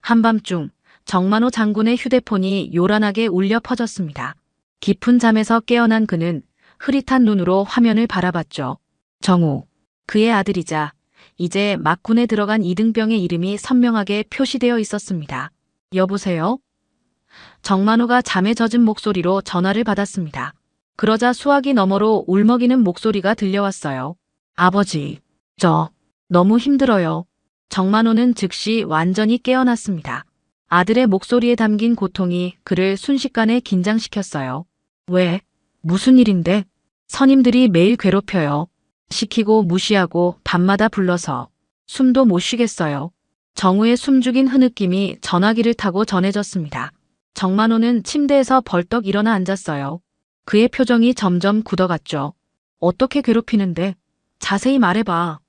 한밤중 정만호 장군의 휴대폰이 요란하게 울려 퍼졌습니다. 깊은 잠에서 깨어난 그는 흐릿한 눈으로 화면을 바라봤죠. 정우, 그의 아들이자 이제 막군에 들어간 이등병의 이름이 선명하게 표시되어 있었습니다. 여보세요? 정만호가 잠에 젖은 목소리로 전화를 받았습니다. 그러자 수화기 너머로 울먹이는 목소리가 들려왔어요. 아버지, 저 너무 힘들어요. 정만호는 즉시 완전히 깨어났습니다. 아들의 목소리에 담긴 고통이 그를 순식간에 긴장시켰어요. 왜? 무슨 일인데? 선임들이 매일 괴롭혀요. 시키고 무시하고 밤마다 불러서 숨도 못 쉬겠어요. 정우의 숨죽인 흐느낌이 전화기를 타고 전해졌습니다. 정만호는 침대에서 벌떡 일어나 앉았어요. 그의 표정이 점점 굳어갔죠. 어떻게 괴롭히는데? 자세히 말해봐.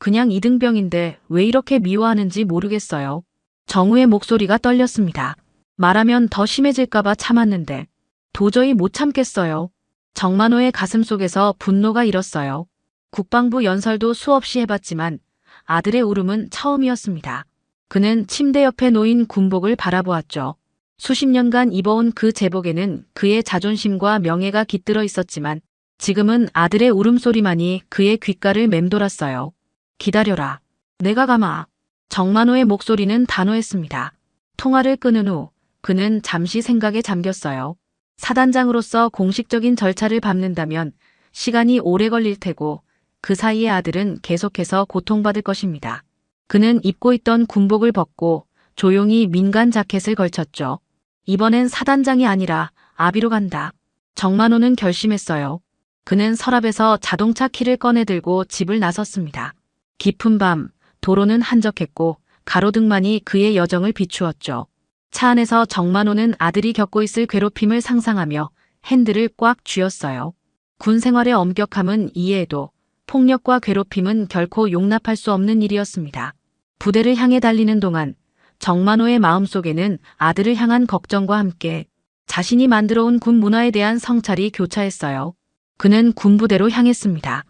그냥 이등병인데 왜 이렇게 미워하는지 모르겠어요. 정우의 목소리가 떨렸습니다. 말하면 더 심해질까봐 참았는데 도저히 못 참겠어요. 정만호의 가슴속에서 분노가 일었어요. 국방부 연설도 수없이 해봤지만 아들의 울음은 처음이었습니다. 그는 침대 옆에 놓인 군복을 바라보았죠. 수십 년간 입어온 그 제복에는 그의 자존심과 명예가 깃들어 있었지만 지금은 아들의 울음소리만이 그의 귓가를 맴돌았어요. 기다려라. 내가 가마. 정만호의 목소리는 단호했습니다. 통화를 끊은 후 그는 잠시 생각에 잠겼어요. 사단장으로서 공식적인 절차를 밟는다면 시간이 오래 걸릴 테고 그 사이에 아들은 계속해서 고통받을 것입니다. 그는 입고 있던 군복을 벗고 조용히 민간 자켓을 걸쳤죠. 이번엔 사단장이 아니라 아비로 간다. 정만호는 결심했어요. 그는 서랍에서 자동차 키를 꺼내 들고 집을 나섰습니다. 깊은 밤, 도로는 한적했고 가로등만이 그의 여정을 비추었죠. 차 안에서 정만호는 아들이 겪고 있을 괴롭힘을 상상하며 핸들을 꽉 쥐었어요. 군 생활의 엄격함은 이해해도 폭력과 괴롭힘은 결코 용납할 수 없는 일이었습니다. 부대를 향해 달리는 동안 정만호의 마음속에는 아들을 향한 걱정과 함께 자신이 만들어온 군 문화에 대한 성찰이 교차했어요. 그는 군부대로 향했습니다.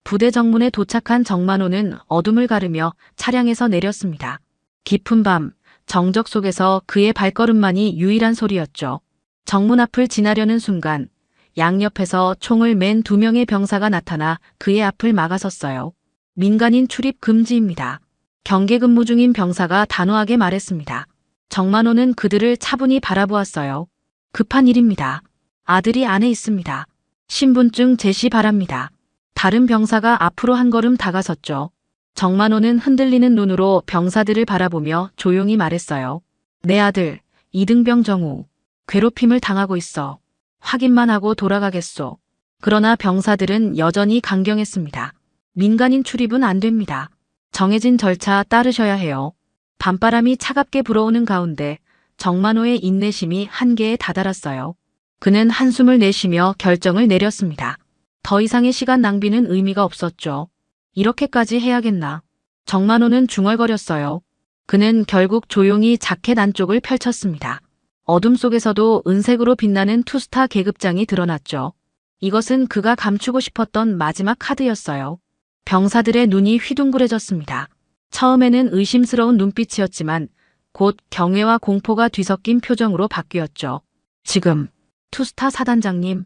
부대 정문에 도착한 정만호는 어둠을 가르며 차량에서 내렸습니다. 깊은 밤, 정적 속에서 그의 발걸음만이 유일한 소리였죠. 정문 앞을 지나려는 순간 양옆에서 총을 맨 2명의 병사가 나타나 그의 앞을 막아섰어요. 민간인 출입 금지입니다. 경계 근무 중인 병사가 단호하게 말했습니다. 정만호는 그들을 차분히 바라보았어요. 급한 일입니다. 아들이 안에 있습니다. 신분증 제시 바랍니다. 다른 병사가 앞으로 한 걸음 다가섰죠. 정만호는 흔들리는 눈으로 병사들을 바라보며 조용히 말했어요. 내 아들, 이등병 정우, 괴롭힘을 당하고 있어. 확인만 하고 돌아가겠소. 그러나 병사들은 여전히 강경했습니다. 민간인 출입은 안 됩니다. 정해진 절차 따르셔야 해요. 밤바람이 차갑게 불어오는 가운데 정만호의 인내심이 한계에 다다랐어요. 그는 한숨을 내쉬며 결정을 내렸습니다. 더 이상의 시간 낭비는 의미가 없었죠. 이렇게까지 해야겠나. 정만호는 중얼거렸어요. 그는 결국 조용히 자켓 안쪽을 펼쳤습니다. 어둠 속에서도 은색으로 빛나는 투스타 계급장이 드러났죠. 이것은 그가 감추고 싶었던 마지막 카드였어요. 병사들의 눈이 휘둥그레졌습니다. 처음에는 의심스러운 눈빛이었지만 곧 경외와 공포가 뒤섞인 표정으로 바뀌었죠. 지금, 투스타 사단장님.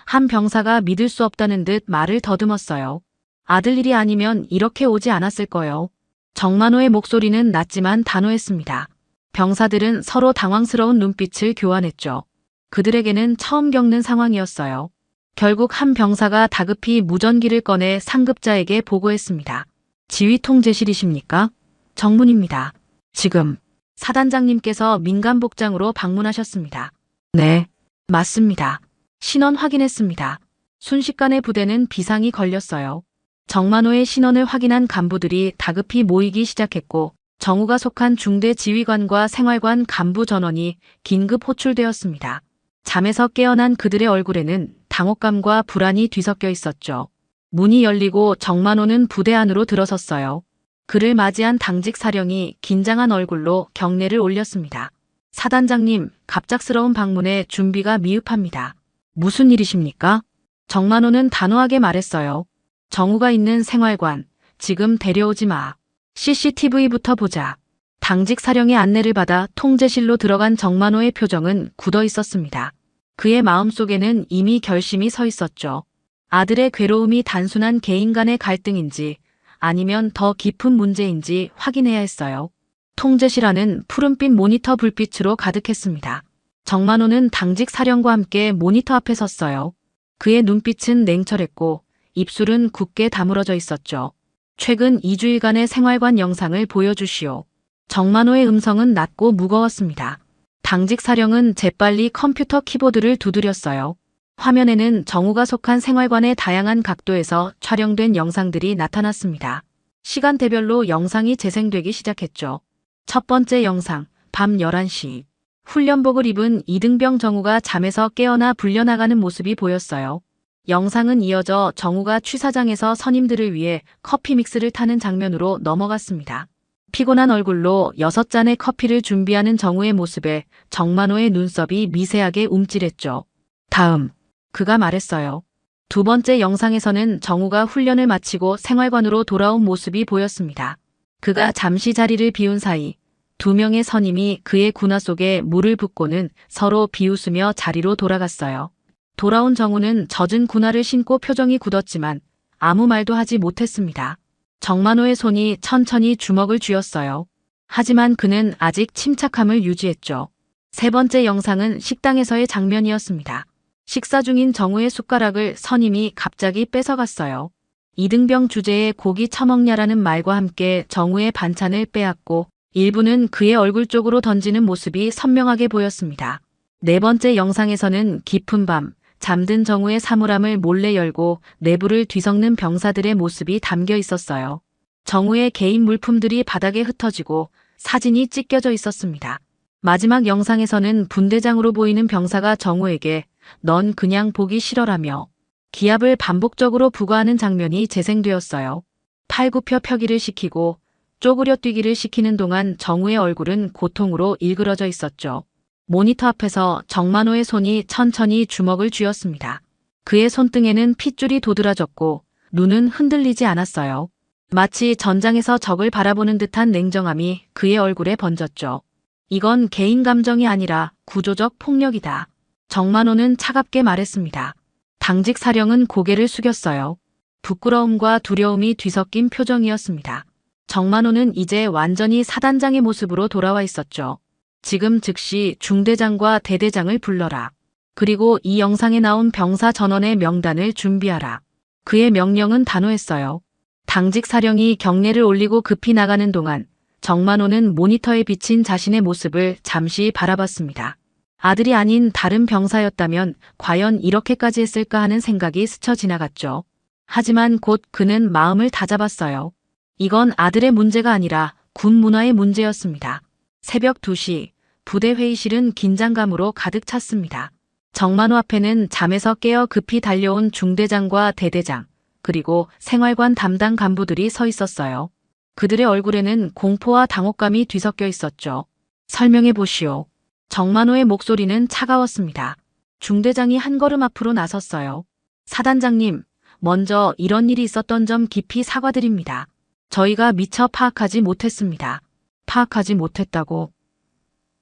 한 병사가 믿을 수 없다는 듯 말을 더듬었어요. 아들 일이 아니면 이렇게 오지 않았을 거요. 정만호의 목소리는 낮지만 단호했습니다. 병사들은 서로 당황스러운 눈빛을 교환했죠. 그들에게는 처음 겪는 상황이었어요. 결국 한 병사가 다급히 무전기를 꺼내 상급자에게 보고했습니다. 지휘 통제실이십니까? 정문입니다. 지금 사단장님께서 민간복장으로 방문하셨습니다. 네, 맞습니다. 신원 확인했습니다. 순식간에 부대는 비상이 걸렸어요. 정만호의 신원을 확인한 간부들이 다급히 모이기 시작했고 정우가 속한 중대 지휘관과 생활관 간부 전원이 긴급 호출되었습니다. 잠에서 깨어난 그들의 얼굴에는 당혹감과 불안이 뒤섞여 있었죠. 문이 열리고 정만호는 부대 안으로 들어섰어요. 그를 맞이한 당직 사령이 긴장한 얼굴로 경례를 올렸습니다. 사단장님, 갑작스러운 방문에 준비가 미흡합니다. 무슨 일이십니까? 정만호는 단호하게 말했어요. 정우가 있는 생활관, 지금 데려오지 마. CCTV부터 보자. 당직 사령의 안내를 받아 통제실로 들어간 정만호의 표정은 굳어 있었습니다. 그의 마음속에는 이미 결심이 서 있었죠. 아들의 괴로움이 단순한 개인 간의 갈등인지 아니면 더 깊은 문제인지 확인해야 했어요. 통제실 안은 푸른빛 모니터 불빛으로 가득했습니다. 정만호는 당직 사령과 함께 모니터 앞에 섰어요. 그의 눈빛은 냉철했고 입술은 굳게 다물어져 있었죠. 최근 2주일간의 생활관 영상을 보여주시오. 정만호의 음성은 낮고 무거웠습니다. 당직 사령은 재빨리 컴퓨터 키보드를 두드렸어요. 화면에는 정우가 속한 생활관의 다양한 각도에서 촬영된 영상들이 나타났습니다. 시간대별로 영상이 재생되기 시작했죠. 첫 번째 영상, 밤 11시. 훈련복을 입은 이등병 정우가 잠에서 깨어나 불려나가는 모습이 보였어요. 영상은 이어져 정우가 취사장에서 선임들을 위해 커피 믹스를 타는 장면으로 넘어갔습니다. 피곤한 얼굴로 6잔의 커피를 준비하는 정우의 모습에 정만호의 눈썹이 미세하게 움찔했죠. 다음, 그가 말했어요. 두 번째 영상에서는 정우가 훈련을 마치고 생활관으로 돌아온 모습이 보였습니다. 그가 잠시 자리를 비운 사이 2명의 선임이 그의 군화 속에 물을 붓고는 서로 비웃으며 자리로 돌아갔어요. 돌아온 정우는 젖은 군화를 신고 표정이 굳었지만 아무 말도 하지 못했습니다. 정만호의 손이 천천히 주먹을 쥐었어요. 하지만 그는 아직 침착함을 유지했죠. 세 번째 영상은 식당에서의 장면이었습니다. 식사 중인 정우의 숟가락을 선임이 갑자기 뺏어갔어요. 이등병 주제에 고기 처먹냐라는 말과 함께 정우의 반찬을 빼앗고 일부는 그의 얼굴 쪽으로 던지는 모습이 선명하게 보였습니다. 네 번째 영상에서는 깊은 밤, 잠든 정우의 사물함을 몰래 열고 내부를 뒤섞는 병사들의 모습이 담겨 있었어요. 정우의 개인 물품들이 바닥에 흩어지고 사진이 찢겨져 있었습니다. 마지막 영상에서는 분대장으로 보이는 병사가 정우에게 넌 그냥 보기 싫어라며 기합을 반복적으로 부과하는 장면이 재생되었어요. 팔굽혀 펴기를 시키고 쪼그려 뛰기를 시키는 동안 정우의 얼굴은 고통으로 일그러져 있었죠. 모니터 앞에서 정만호의 손이 천천히 주먹을 쥐었습니다. 그의 손등에는 핏줄이 도드라졌고 눈은 흔들리지 않았어요. 마치 전장에서 적을 바라보는 듯한 냉정함이 그의 얼굴에 번졌죠. 이건 개인 감정이 아니라 구조적 폭력이다. 정만호는 차갑게 말했습니다. 당직 사령은 고개를 숙였어요. 부끄러움과 두려움이 뒤섞인 표정이었습니다. 정만호는 이제 완전히 사단장의 모습으로 돌아와 있었죠. 지금 즉시 중대장과 대대장을 불러라. 그리고 이 영상에 나온 병사 전원의 명단을 준비하라. 그의 명령은 단호했어요. 당직 사령이 경례를 올리고 급히 나가는 동안 정만호는 모니터에 비친 자신의 모습을 잠시 바라봤습니다. 아들이 아닌 다른 병사였다면 과연 이렇게까지 했을까 하는 생각이 스쳐 지나갔죠. 하지만 곧 그는 마음을 다잡았어요. 이건 아들의 문제가 아니라 군 문화의 문제였습니다. 새벽 2시, 부대 회의실은 긴장감으로 가득 찼습니다. 정만호 앞에는 잠에서 깨어 급히 달려온 중대장과 대대장, 그리고 생활관 담당 간부들이 서 있었어요. 그들의 얼굴에는 공포와 당혹감이 뒤섞여 있었죠. 설명해 보시오. 정만호의 목소리는 차가웠습니다. 중대장이 한 걸음 앞으로 나섰어요. 사단장님, 먼저 이런 일이 있었던 점 깊이 사과드립니다. 저희가 미처 파악하지 못했습니다. 파악하지 못했다고.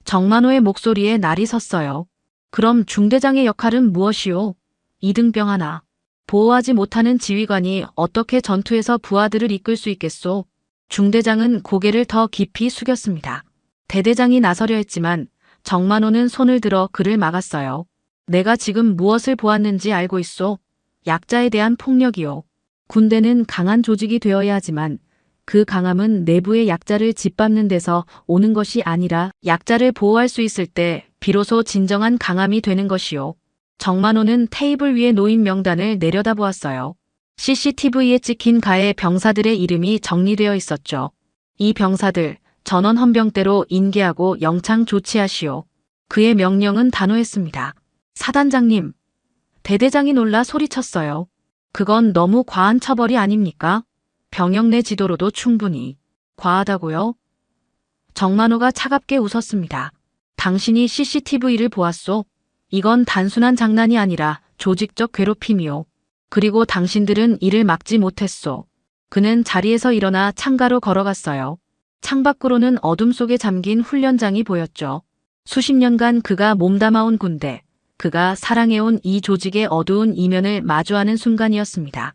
정만호의 목소리에 날이 섰어요. 그럼 중대장의 역할은 무엇이오? 이등병 하나. 보호하지 못하는 지휘관이 어떻게 전투에서 부하들을 이끌 수 있겠소? 중대장은 고개를 더 깊이 숙였습니다. 대대장이 나서려 했지만 정만호는 손을 들어 그를 막았어요. 내가 지금 무엇을 보았는지 알고 있소? 약자에 대한 폭력이요. 군대는 강한 조직이 되어야 하지만 그 강함은 내부의 약자를 짓밟는 데서 오는 것이 아니라 약자를 보호할 수 있을 때 비로소 진정한 강함이 되는 것이요. 정만호는 테이블 위에 놓인 명단을 내려다보았어요. CCTV에 찍힌 가해 병사들의 이름이 정리되어 있었죠. 이 병사들 전원 헌병대로 인계하고 영창 조치하시오. 그의 명령은 단호했습니다. 사단장님. 대대장이 놀라 소리쳤어요. 그건 너무 과한 처벌이 아닙니까? 병역 내 지도로도 충분히. 과하다고요? 정만호가 차갑게 웃었습니다. 당신이 CCTV를 보았소? 이건 단순한 장난이 아니라 조직적 괴롭힘이요. 그리고 당신들은 이를 막지 못했소. 그는 자리에서 일어나 창가로 걸어갔어요. 창밖으로는 어둠 속에 잠긴 훈련장이 보였죠. 수십 년간 그가 몸담아온 군대, 그가 사랑해온 이 조직의 어두운 이면을 마주하는 순간이었습니다.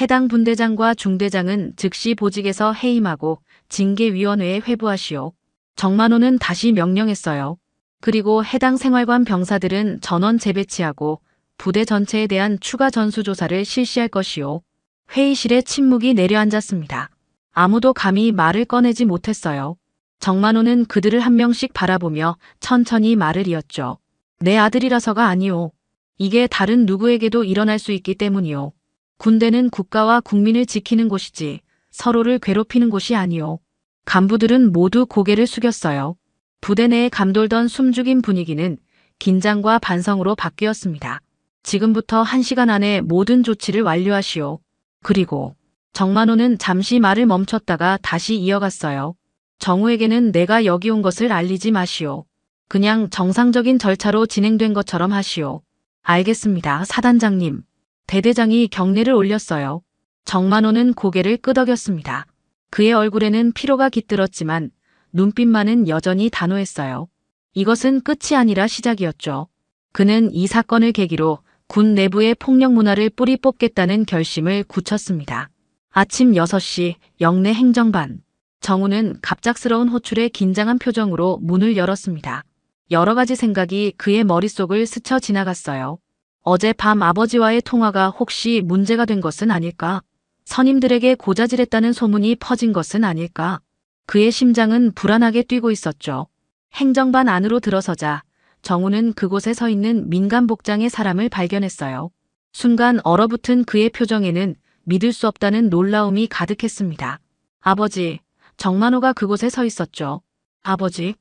해당 분대장과 중대장은 즉시 보직에서 해임하고 징계위원회에 회부하시오. 정만호는 다시 명령했어요. 그리고 해당 생활관 병사들은 전원 재배치하고 부대 전체에 대한 추가 전수조사를 실시할 것이오. 회의실에 침묵이 내려앉았습니다. 아무도 감히 말을 꺼내지 못했어요. 정만호는 그들을 한 명씩 바라보며 천천히 말을 이었죠. 내 아들이라서가 아니오. 이게 다른 누구에게도 일어날 수 있기 때문이오. 군대는 국가와 국민을 지키는 곳이지 서로를 괴롭히는 곳이 아니오. 간부들은 모두 고개를 숙였어요. 부대 내에 감돌던 숨죽인 분위기는 긴장과 반성으로 바뀌었습니다. 지금부터 1시간 안에 모든 조치를 완료하시오. 그리고 정만호는 잠시 말을 멈췄다가 다시 이어갔어요. 정우에게는 내가 여기 온 것을 알리지 마시오. 그냥 정상적인 절차로 진행된 것처럼 하시오. 알겠습니다, 사단장님. 대대장이 경례를 올렸어요. 정만호는 고개를 끄덕였습니다. 그의 얼굴에는 피로가 깃들었지만 눈빛만은 여전히 단호했어요. 이것은 끝이 아니라 시작이었죠. 그는 이 사건을 계기로 군 내부의 폭력 문화를 뿌리 뽑겠다는 결심을 굳혔습니다. 아침 6시 영내 행정반. 정우는 갑작스러운 호출에 긴장한 표정으로 문을 열었습니다. 여러 가지 생각이 그의 머릿속을 스쳐 지나갔어요. 어젯밤 아버지와의 통화가 혹시 문제가 된 것은 아닐까? 선임들에게 고자질했다는 소문이 퍼진 것은 아닐까? 그의 심장은 불안하게 뛰고 있었죠. 행정반 안으로 들어서자 정우는 그곳에 서 있는 민간 복장의 사람을 발견했어요. 순간 얼어붙은 그의 표정에는 믿을 수 없다는 놀라움이 가득했습니다. 아버지, 정만호가 그곳에 서 있었죠. 아버지?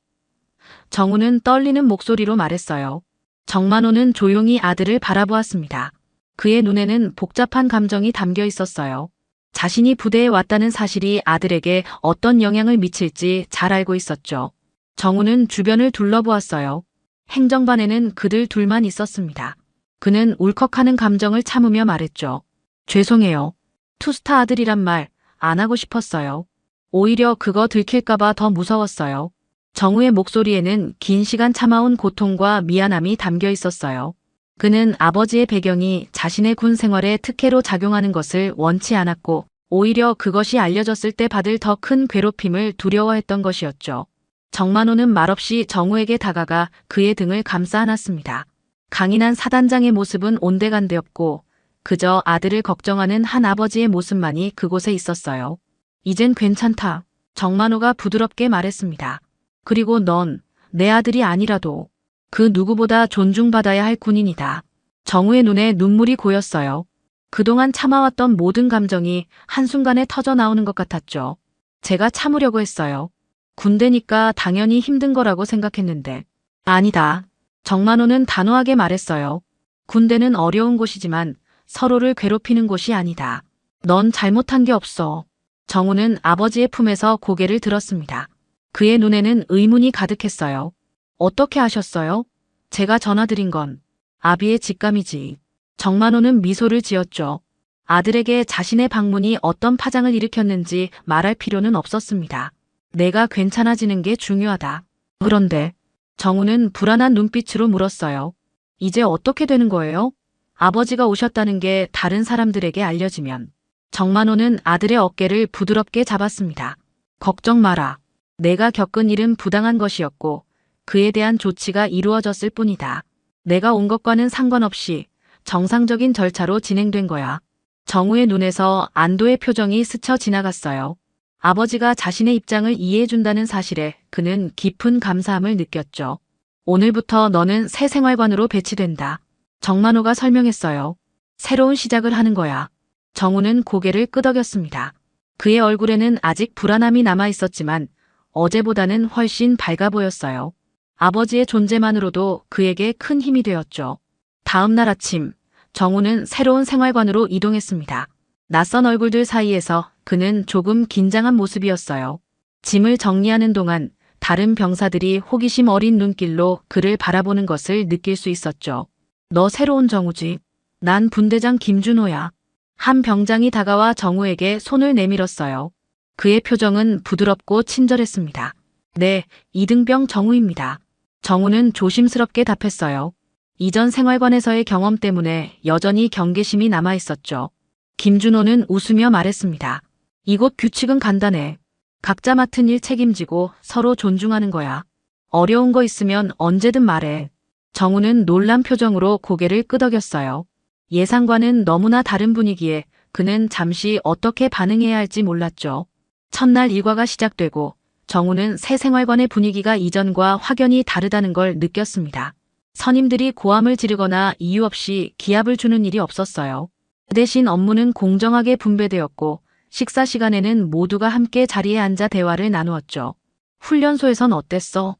정우는 떨리는 목소리로 말했어요. 정만호는 조용히 아들을 바라보았습니다. 그의 눈에는 복잡한 감정이 담겨 있었어요. 자신이 부대에 왔다는 사실이 아들에게 어떤 영향을 미칠지 잘 알고 있었죠. 정우는 주변을 둘러보았어요. 행정반에는 그들 둘만 있었습니다. 그는 울컥하는 감정을 참으며 말했죠. 죄송해요. 투스타 아들이란 말 안 하고 싶었어요. 오히려 그거 들킬까봐 더 무서웠어요. 정우의 목소리에는 긴 시간 참아온 고통과 미안함이 담겨 있었어요. 그는 아버지의 배경이 자신의 군 생활에 특혜로 작용하는 것을 원치 않았고 오히려 그것이 알려졌을 때 받을 더 큰 괴롭힘을 두려워했던 것이었죠. 정만호는 말없이 정우에게 다가가 그의 등을 감싸 안았습니다. 강인한 사단장의 모습은 온데간데없고 그저 아들을 걱정하는 한 아버지의 모습만이 그곳에 있었어요. 이젠 괜찮다. 정만호가 부드럽게 말했습니다. 그리고 넌 내 아들이 아니라도 그 누구보다 존중받아야 할 군인이다. 정우의 눈에 눈물이 고였어요. 그동안 참아왔던 모든 감정이 한순간에 터져 나오는 것 같았죠. 제가 참으려고 했어요. 군대니까 당연히 힘든 거라고 생각했는데. 아니다. 정만호는 단호하게 말했어요. 군대는 어려운 곳이지만 서로를 괴롭히는 곳이 아니다. 넌 잘못한 게 없어. 정우는 아버지의 품에서 고개를 들었습니다. 그의 눈에는 의문이 가득했어요. 어떻게 하셨어요? 제가 전화드린 건 아비의 직감이지. 정만호는 미소를 지었죠. 아들에게 자신의 방문이 어떤 파장을 일으켰는지 말할 필요는 없었습니다. 내가 괜찮아지는 게 중요하다. 그런데 정우는 불안한 눈빛으로 물었어요. 이제 어떻게 되는 거예요? 아버지가 오셨다는 게 다른 사람들에게 알려지면. 정만호는 아들의 어깨를 부드럽게 잡았습니다. 걱정 마라. 내가 겪은 일은 부당한 것이었고 그에 대한 조치가 이루어졌을 뿐이다. 내가 온 것과는 상관없이 정상적인 절차로 진행된 거야. 정우의 눈에서 안도의 표정이 스쳐 지나갔어요. 아버지가 자신의 입장을 이해해준다는 사실에 그는 깊은 감사함을 느꼈죠. 오늘부터 너는 새 생활관으로 배치된다. 정만호가 설명했어요. 새로운 시작을 하는 거야. 정우는 고개를 끄덕였습니다. 그의 얼굴에는 아직 불안함이 남아 있었지만 어제보다는 훨씬 밝아 보였어요. 아버지의 존재만으로도 그에게 큰 힘이 되었죠. 다음 날 아침, 정우는 새로운 생활관으로 이동했습니다. 낯선 얼굴들 사이에서 그는 조금 긴장한 모습이었어요. 짐을 정리하는 동안 다른 병사들이 호기심 어린 눈길로 그를 바라보는 것을 느낄 수 있었죠. 너 새로운 정우지? 난 분대장 김준호야. 한 병장이 다가와 정우에게 손을 내밀었어요. 그의 표정은 부드럽고 친절했습니다. 네, 이등병 정우입니다. 정우는 조심스럽게 답했어요. 이전 생활관에서의 경험 때문에 여전히 경계심이 남아 있었죠. 김준호는 웃으며 말했습니다. 이곳 규칙은 간단해. 각자 맡은 일 책임지고 서로 존중하는 거야. 어려운 거 있으면 언제든 말해. 정우는 놀란 표정으로 고개를 끄덕였어요. 예상과는 너무나 다른 분위기에 그는 잠시 어떻게 반응해야 할지 몰랐죠. 첫날 일과가 시작되고 정우는 새 생활관의 분위기가 이전과 확연히 다르다는 걸 느꼈습니다. 선임들이 고함을 지르거나 이유 없이 기합을 주는 일이 없었어요. 그 대신 업무는 공정하게 분배되었고 식사 시간에는 모두가 함께 자리에 앉아 대화를 나누었죠. 훈련소에선 어땠어?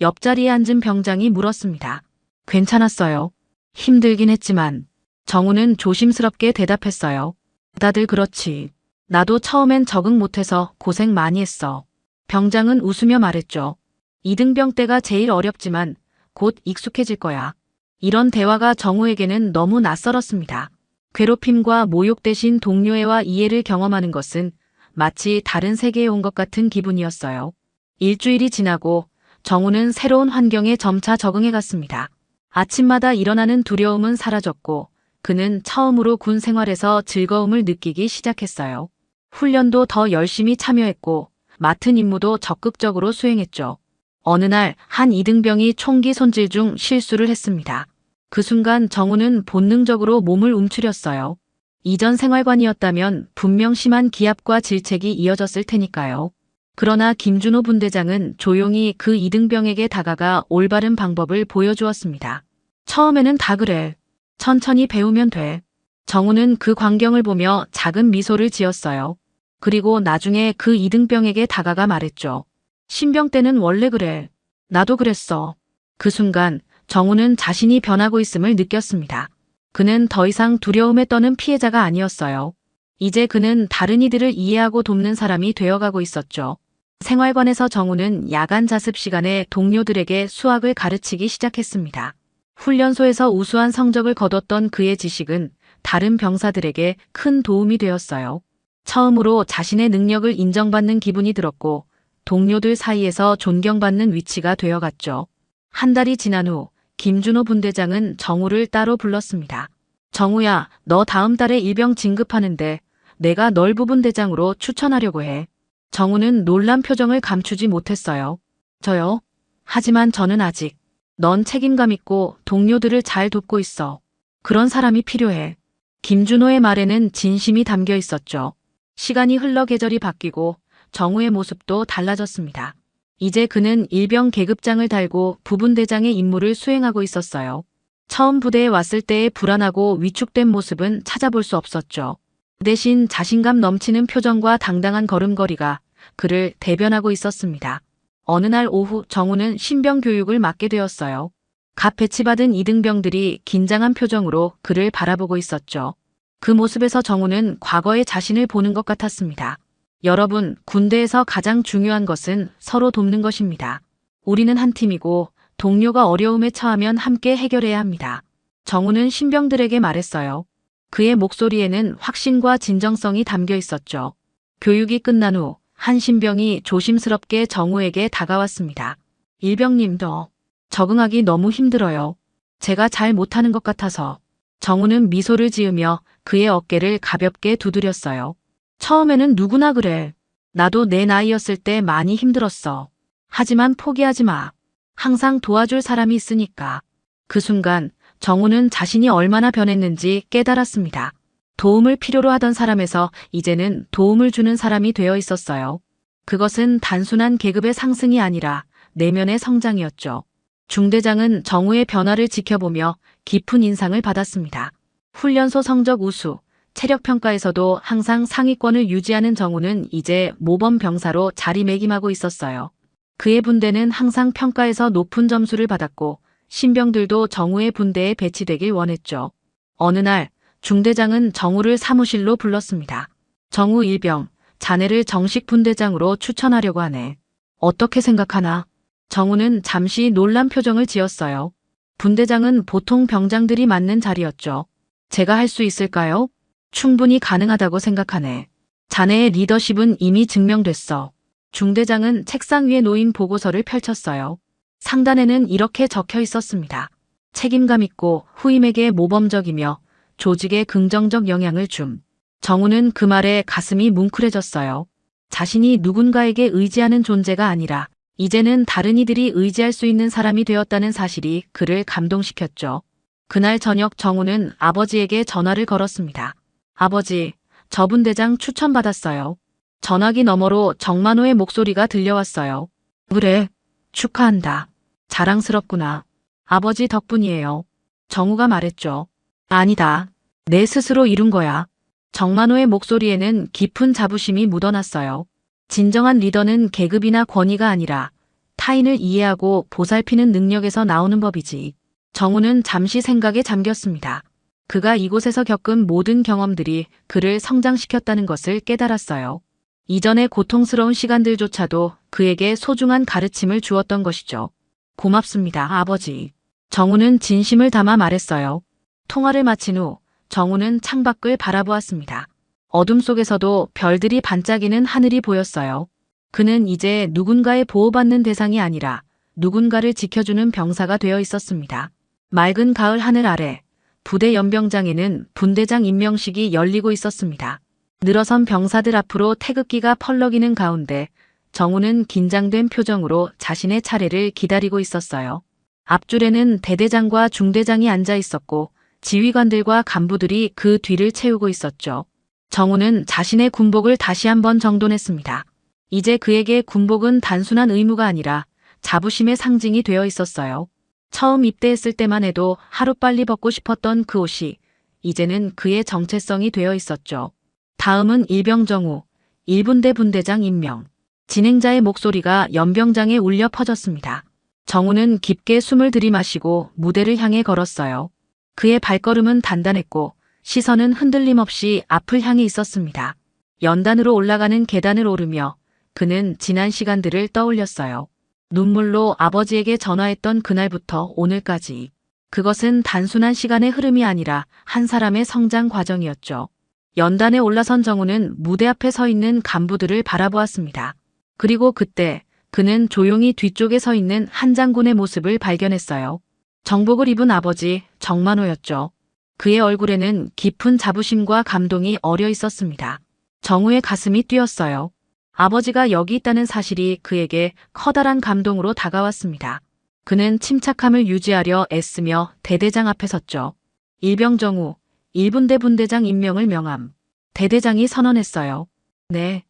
옆자리에 앉은 병장이 물었습니다. 괜찮았어요. 힘들긴 했지만 정우는 조심스럽게 대답했어요. 다들 그렇지. 나도 처음엔 적응 못해서 고생 많이 했어. 병장은 웃으며 말했죠. 이등병 때가 제일 어렵지만 곧 익숙해질 거야. 이런 대화가 정우에게는 너무 낯설었습니다. 괴롭힘과 모욕 대신 동료애와 이해를 경험하는 것은 마치 다른 세계에 온 것 같은 기분이었어요. 일주일이 지나고 정우는 새로운 환경에 점차 적응해 갔습니다. 아침마다 일어나는 두려움은 사라졌고 그는 처음으로 군 생활에서 즐거움을 느끼기 시작했어요. 훈련도 더 열심히 참여했고 맡은 임무도 적극적으로 수행했죠. 어느 날 한 이등병이 총기 손질 중 실수를 했습니다. 그 순간 정우는 본능적으로 몸을 움츠렸어요. 이전 생활관이었다면 분명 심한 기합과 질책이 이어졌을 테니까요. 그러나 김준호 분대장은 조용히 그 이등병에게 다가가 올바른 방법을 보여주었습니다. 처음에는 다 그래. 천천히 배우면 돼. 정우는 그 광경을 보며 작은 미소를 지었어요. 그리고 나중에 그 이등병에게 다가가 말했죠. 신병 때는 원래 그래. 나도 그랬어. 그 순간 정우는 자신이 변하고 있음을 느꼈습니다. 그는 더 이상 두려움에 떠는 피해자가 아니었어요. 이제 그는 다른 이들을 이해하고 돕는 사람이 되어가고 있었죠. 생활관에서 정우는 야간 자습 시간에 동료들에게 수학을 가르치기 시작했습니다. 훈련소에서 우수한 성적을 거뒀던 그의 지식은 다른 병사들에게 큰 도움이 되었어요. 처음으로 자신의 능력을 인정받는 기분이 들었고 동료들 사이에서 존경받는 위치가 되어갔죠. 한 달이 지난 후 김준호 분대장은 정우를 따로 불렀습니다. 정우야, 너 다음 달에 일병 진급하는데 내가 널 부분대장으로 추천하려고 해. 정우는 놀란 표정을 감추지 못했어요. 저요? 하지만 저는 아직. 넌 책임감 있고 동료들을 잘 돕고 있어. 그런 사람이 필요해. 김준호의 말에는 진심이 담겨 있었죠. 시간이 흘러 계절이 바뀌고 정우의 모습도 달라졌습니다. 이제 그는 일병 계급장을 달고 부분대장의 임무를 수행하고 있었어요. 처음 부대에 왔을 때의 불안하고 위축된 모습은 찾아볼 수 없었죠. 대신 자신감 넘치는 표정과 당당한 걸음걸이가 그를 대변하고 있었습니다. 어느 날 오후 정우는 신병 교육을 맡게 되었어요. 갓 배치받은 이등병들이 긴장한 표정으로 그를 바라보고 있었죠. 그 모습에서 정우는 과거의 자신을 보는 것 같았습니다. 여러분, 군대에서 가장 중요한 것은 서로 돕는 것입니다. 우리는 한 팀이고 동료가 어려움에 처하면 함께 해결해야 합니다. 정우는 신병들에게 말했어요. 그의 목소리에는 확신과 진정성이 담겨 있었죠. 교육이 끝난 후 한 신병이 조심스럽게 정우에게 다가왔습니다. 일병님, 더 적응하기 너무 힘들어요. 제가 잘 못하는 것 같아서. 정우는 미소를 지으며 그의 어깨를 가볍게 두드렸어요. 처음에는 누구나 그래. 나도 내 나이였을 때 많이 힘들었어. 하지만 포기하지 마. 항상 도와줄 사람이 있으니까. 그 순간 정우는 자신이 얼마나 변했는지 깨달았습니다. 도움을 필요로 하던 사람에서 이제는 도움을 주는 사람이 되어 있었어요. 그것은 단순한 계급의 상승이 아니라 내면의 성장이었죠. 중대장은 정우의 변화를 지켜보며 깊은 인상을 받았습니다. 훈련소 성적 우수, 체력평가에서도 항상 상위권을 유지하는 정우는 이제 모범 병사로 자리매김하고 있었어요. 그의 분대는 항상 평가에서 높은 점수를 받았고 신병들도 정우의 분대에 배치되길 원했죠. 어느 날 중대장은 정우를 사무실로 불렀습니다. 정우 일병, 자네를 정식 분대장으로 추천하려고 하네. 어떻게 생각하나? 정우는 잠시 놀란 표정을 지었어요. 분대장은 보통 병장들이 맡는 자리였죠. 제가 할 수 있을까요? 충분히 가능하다고 생각하네. 자네의 리더십은 이미 증명됐어. 중대장은 책상 위에 놓인 보고서를 펼쳤어요. 상단에는 이렇게 적혀 있었습니다. 책임감 있고 후임에게 모범적이며 조직에 긍정적 영향을 줌. 정우는 그 말에 가슴이 뭉클해졌어요. 자신이 누군가에게 의지하는 존재가 아니라 이제는 다른 이들이 의지할 수 있는 사람이 되었다는 사실이 그를 감동시켰죠. 그날 저녁 정우는 아버지에게 전화를 걸었습니다. 아버지, 저 분대장 추천받았어요. 전화기 너머로 정만호의 목소리가 들려왔어요. 그래, 축하한다. 자랑스럽구나. 아버지 덕분이에요. 정우가 말했죠. 아니다. 내 스스로 이룬 거야. 정만호의 목소리에는 깊은 자부심이 묻어났어요. 진정한 리더는 계급이나 권위가 아니라 타인을 이해하고 보살피는 능력에서 나오는 법이지. 정우는 잠시 생각에 잠겼습니다. 그가 이곳에서 겪은 모든 경험들이 그를 성장시켰다는 것을 깨달았어요. 이전의 고통스러운 시간들조차도 그에게 소중한 가르침을 주었던 것이죠. 고맙습니다, 아버지. 정우는 진심을 담아 말했어요. 통화를 마친 후 정우는 창밖을 바라보았습니다. 어둠 속에서도 별들이 반짝이는 하늘이 보였어요. 그는 이제 누군가의 보호받는 대상이 아니라 누군가를 지켜주는 병사가 되어 있었습니다. 맑은 가을 하늘 아래 부대 연병장에는 분대장 임명식이 열리고 있었습니다. 늘어선 병사들 앞으로 태극기가 펄럭이는 가운데 정우는 긴장된 표정으로 자신의 차례를 기다리고 있었어요. 앞줄에는 대대장과 중대장이 앉아 있었고 지휘관들과 간부들이 그 뒤를 채우고 있었죠. 정우는 자신의 군복을 다시 한번 정돈했습니다. 이제 그에게 군복은 단순한 의무가 아니라 자부심의 상징이 되어 있었어요. 처음 입대했을 때만 해도 하루빨리 벗고 싶었던 그 옷이 이제는 그의 정체성이 되어 있었죠. 다음은 일병정우, 1분대 분대장 임명. 진행자의 목소리가 연병장에 울려 퍼졌습니다. 정우는 깊게 숨을 들이마시고 무대를 향해 걸었어요. 그의 발걸음은 단단했고 시선은 흔들림 없이 앞을 향해 있었습니다. 연단으로 올라가는 계단을 오르며 그는 지난 시간들을 떠올렸어요. 눈물로 아버지에게 전화했던 그날부터 오늘까지. 그것은 단순한 시간의 흐름이 아니라 한 사람의 성장 과정이었죠. 연단에 올라선 정우는 무대 앞에 서 있는 간부들을 바라보았습니다. 그리고 그때 그는 조용히 뒤쪽에 서 있는 한 장군의 모습을 발견했어요. 정복을 입은 아버지 정만호였죠. 그의 얼굴에는 깊은 자부심과 감동이 어려 있었습니다. 정우의 가슴이 뛰었어요. 아버지가 여기 있다는 사실이 그에게 커다란 감동으로 다가왔습니다. 그는 침착함을 유지하려 애쓰며 대대장 앞에 섰죠. 일병정우, 1분대 분대장 임명을 명함. 대대장이 선언했어요. 네.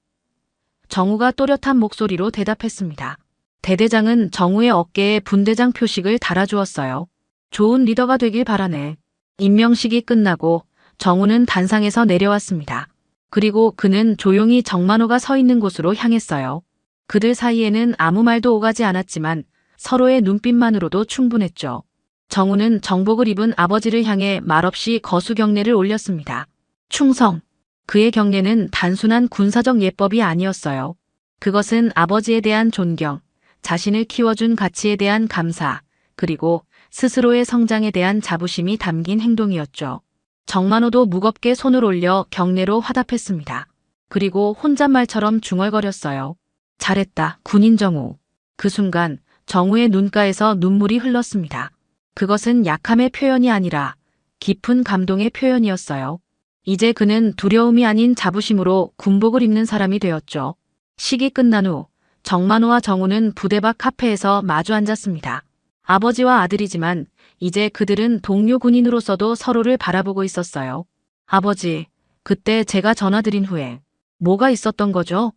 정우가 또렷한 목소리로 대답했습니다. 대대장은 정우의 어깨에 분대장 표식을 달아주었어요. 좋은 리더가 되길 바라네. 임명식이 끝나고 정우는 단상에서 내려왔습니다. 그리고 그는 조용히 정만호가 서 있는 곳으로 향했어요. 그들 사이에는 아무 말도 오가지 않았지만 서로의 눈빛만으로도 충분했죠. 정우는 정복을 입은 아버지를 향해 말없이 거수 경례를 올렸습니다. 충성. 그의 경례는 단순한 군사적 예법이 아니었어요. 그것은 아버지에 대한 존경, 자신을 키워준 가치에 대한 감사, 그리고 스스로의 성장에 대한 자부심이 담긴 행동이었죠. 정만호도 무겁게 손을 올려 경례로 화답했습니다. 그리고 혼잣말처럼 중얼거렸어요. 잘했다, 군인 정우. 그 순간 정우의 눈가에서 눈물이 흘렀습니다. 그것은 약함의 표현이 아니라 깊은 감동의 표현이었어요. 이제 그는 두려움이 아닌 자부심으로 군복을 입는 사람이 되었죠. 식이 끝난 후 정만호와 정우는 부대 밖 카페에서 마주 앉았습니다. 아버지와 아들이지만 이제 그들은 동료 군인으로서도 서로를 바라보고 있었어요. 아버지, 그때 제가 전화드린 후에 뭐가 있었던 거죠?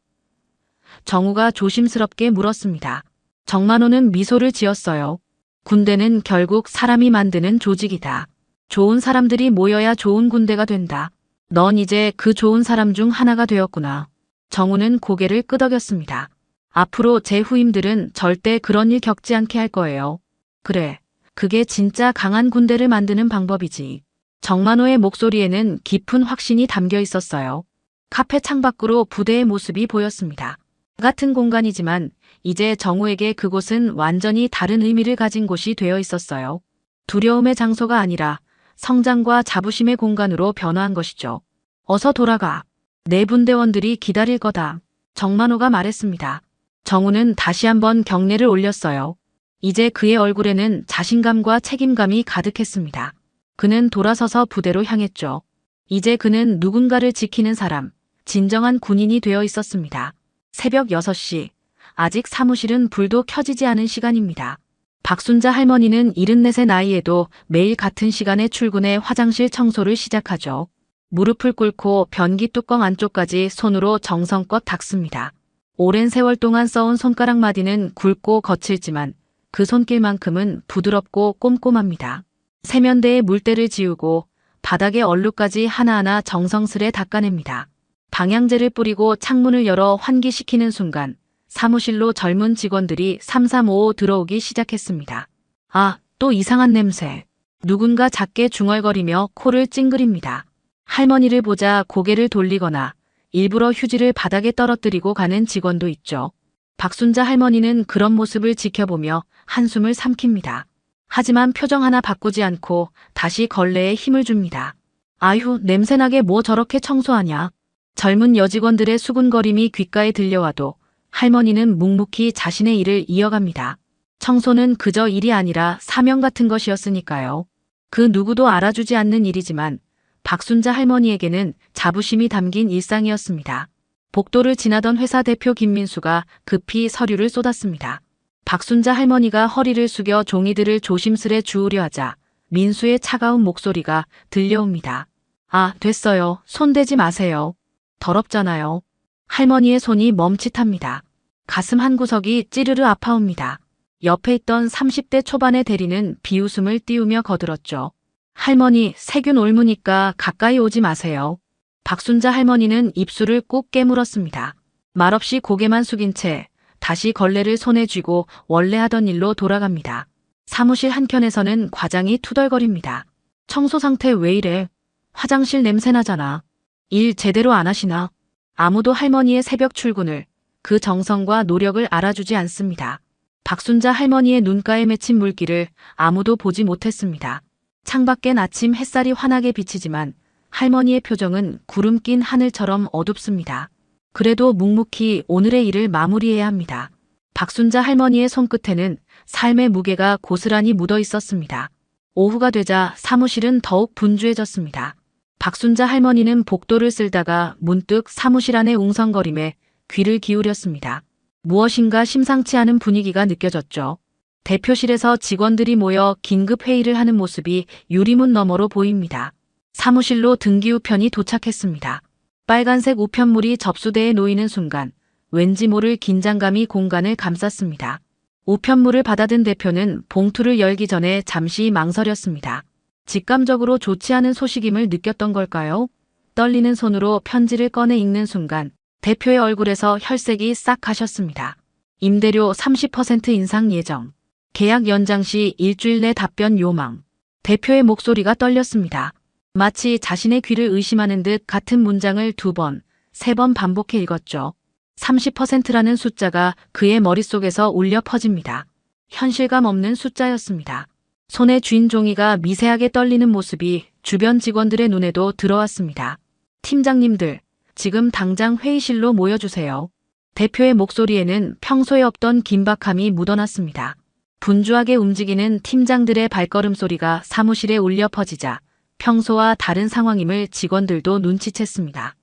정우가 조심스럽게 물었습니다. 정만호는 미소를 지었어요. 군대는 결국 사람이 만드는 조직이다. 좋은 사람들이 모여야 좋은 군대가 된다. 넌 이제 그 좋은 사람 중 하나가 되었구나. 정우는 고개를 끄덕였습니다. 앞으로 제 후임들은 절대 그런 일 겪지 않게 할 거예요. 그래, 그게 진짜 강한 군대를 만드는 방법이지. 정만호의 목소리에는 깊은 확신이 담겨 있었어요. 카페 창밖으로 부대의 모습이 보였습니다. 같은 공간이지만 이제 정우에게 그곳은 완전히 다른 의미를 가진 곳이 되어 있었어요. 두려움의 장소가 아니라 성장과 자부심의 공간으로 변화한 것이죠. 어서 돌아가. 내 분대원들이 기다릴 거다. 정만호가 말했습니다. 정우는 다시 한번 경례를 올렸어요. 이제 그의 얼굴에는 자신감과 책임감이 가득했습니다. 그는 돌아서서 부대로 향했죠. 이제 그는 누군가를 지키는 사람, 진정한 군인이 되어 있었습니다. 새벽 6시, 아직 사무실은 불도 켜지지 않은 시간입니다. 박순자 할머니는 74의 나이에도 매일 같은 시간에 출근해 화장실 청소를 시작하죠. 무릎을 꿇고 변기 뚜껑 안쪽까지 손으로 정성껏 닦습니다. 오랜 세월 동안 써온 손가락 마디는 굵고 거칠지만 그 손길만큼은 부드럽고 꼼꼼합니다. 세면대에 물때를 지우고 바닥에 얼룩까지 하나하나 정성스레 닦아냅니다. 방향제를 뿌리고 창문을 열어 환기시키는 순간 사무실로 젊은 직원들이 3355 들어오기 시작했습니다. 아, 또 이상한 냄새. 누군가 작게 중얼거리며 코를 찡그립니다. 할머니를 보자 고개를 돌리거나 일부러 휴지를 바닥에 떨어뜨리고 가는 직원도 있죠. 박순자 할머니는 그런 모습을 지켜보며 한숨을 삼킵니다. 하지만 표정 하나 바꾸지 않고 다시 걸레에 힘을 줍니다. 아휴, 냄새나게 뭐 저렇게 청소하냐. 젊은 여직원들의 수군거림이 귓가에 들려와도 할머니는 묵묵히 자신의 일을 이어갑니다. 청소는 그저 일이 아니라 사명 같은 것이었으니까요. 그 누구도 알아주지 않는 일이지만 박순자 할머니에게는 자부심이 담긴 일상이었습니다. 복도를 지나던 회사 대표 김민수가 급히 서류를 쏟았습니다. 박순자 할머니가 허리를 숙여 종이들을 조심스레 주우려 하자 민수의 차가운 목소리가 들려옵니다. 아, 됐어요. 손대지 마세요. 더럽잖아요. 할머니의 손이 멈칫합니다. 가슴 한구석이 찌르르 아파옵니다. 옆에 있던 30대 초반의 대리는 비웃음을 띄우며 거들었죠. 할머니, 세균 옮으니까 가까이 오지 마세요. 박순자 할머니는 입술을 꾹 깨물었습니다. 말없이 고개만 숙인 채 다시 걸레를 손에 쥐고 원래 하던 일로 돌아갑니다. 사무실 한켠에서는 과장이 투덜거립니다. 청소 상태 왜 이래? 화장실 냄새 나잖아. 일 제대로 안 하시나? 아무도 할머니의 새벽 출근을, 그 정성과 노력을 알아주지 않습니다. 박순자 할머니의 눈가에 맺힌 물기를 아무도 보지 못했습니다. 창밖엔 아침 햇살이 환하게 비치지만 할머니의 표정은 구름 낀 하늘처럼 어둡습니다. 그래도 묵묵히 오늘의 일을 마무리해야 합니다. 박순자 할머니의 손끝에는 삶의 무게가 고스란히 묻어 있었습니다. 오후가 되자 사무실은 더욱 분주해졌습니다. 박순자 할머니는 복도를 쓸다가 문득 사무실 안의 웅성거림에 귀를 기울였습니다. 무엇인가 심상치 않은 분위기가 느껴졌죠. 대표실에서 직원들이 모여 긴급 회의를 하는 모습이 유리문 너머로 보입니다. 사무실로 등기 우편이 도착했습니다. 빨간색 우편물이 접수대에 놓이는 순간 왠지 모를 긴장감이 공간을 감쌌습니다. 우편물을 받아든 대표는 봉투를 열기 전에 잠시 망설였습니다. 직감적으로 좋지 않은 소식임을 느꼈던 걸까요? 떨리는 손으로 편지를 꺼내 읽는 순간 대표의 얼굴에서 혈색이 싹 가셨습니다. 임대료 30% 인상 예정. 계약 연장 시 일주일 내 답변 요망. 대표의 목소리가 떨렸습니다. 마치 자신의 귀를 의심하는 듯 같은 문장을 2번, 3번 반복해 읽었죠. 30%라는 숫자가 그의 머릿속에서 울려 퍼집니다. 현실감 없는 숫자였습니다. 손에 쥔 종이가 미세하게 떨리는 모습이 주변 직원들의 눈에도 들어왔습니다. 팀장님들, 지금 당장 회의실로 모여주세요. 대표의 목소리에는 평소에 없던 긴박함이 묻어났습니다. 분주하게 움직이는 팀장들의 발걸음 소리가 사무실에 울려 퍼지자 평소와 다른 상황임을 직원들도 눈치챘습니다.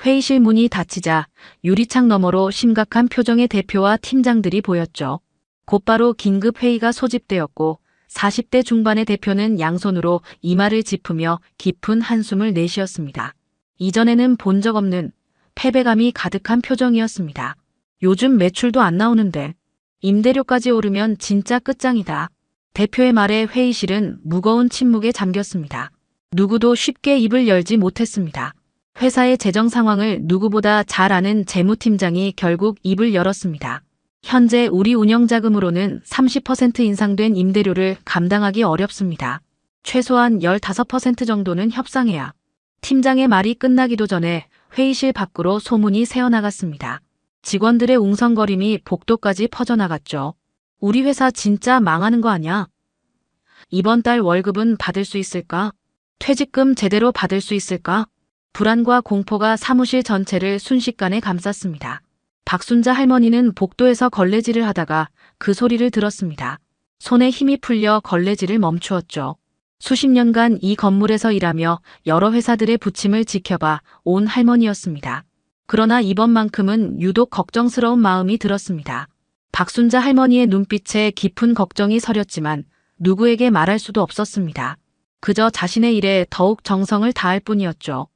회의실 문이 닫히자 유리창 너머로 심각한 표정의 대표와 팀장들이 보였죠. 곧바로 긴급 회의가 소집되었고 40대 중반의 대표는 양손으로 이마를 짚으며 깊은 한숨을 내쉬었습니다. 이전에는 본 적 없는 패배감이 가득한 표정이었습니다. 요즘 매출도 안 나오는데 임대료까지 오르면 진짜 끝장이다. 대표의 말에 회의실은 무거운 침묵에 잠겼습니다. 누구도 쉽게 입을 열지 못했습니다. 회사의 재정 상황을 누구보다 잘 아는 재무팀장이 결국 입을 열었습니다. 현재 우리 운영자금으로는 30% 인상된 임대료를 감당하기 어렵습니다. 최소한 15% 정도는 협상해야. 팀장의 말이 끝나기도 전에 회의실 밖으로 소문이 새어나갔습니다. 직원들의 웅성거림이 복도까지 퍼져나갔죠. 우리 회사 진짜 망하는 거 아냐? 이번 달 월급은 받을 수 있을까? 퇴직금 제대로 받을 수 있을까? 불안과 공포가 사무실 전체를 순식간에 감쌌습니다. 박순자 할머니는 복도에서 걸레질을 하다가 그 소리를 들었습니다. 손에 힘이 풀려 걸레질을 멈추었죠. 수십 년간 이 건물에서 일하며 여러 회사들의 부침을 지켜봐 온 할머니였습니다. 그러나 이번만큼은 유독 걱정스러운 마음이 들었습니다. 박순자 할머니의 눈빛에 깊은 걱정이 서렸지만 누구에게 말할 수도 없었습니다. 그저 자신의 일에 더욱 정성을 다할 뿐이었죠.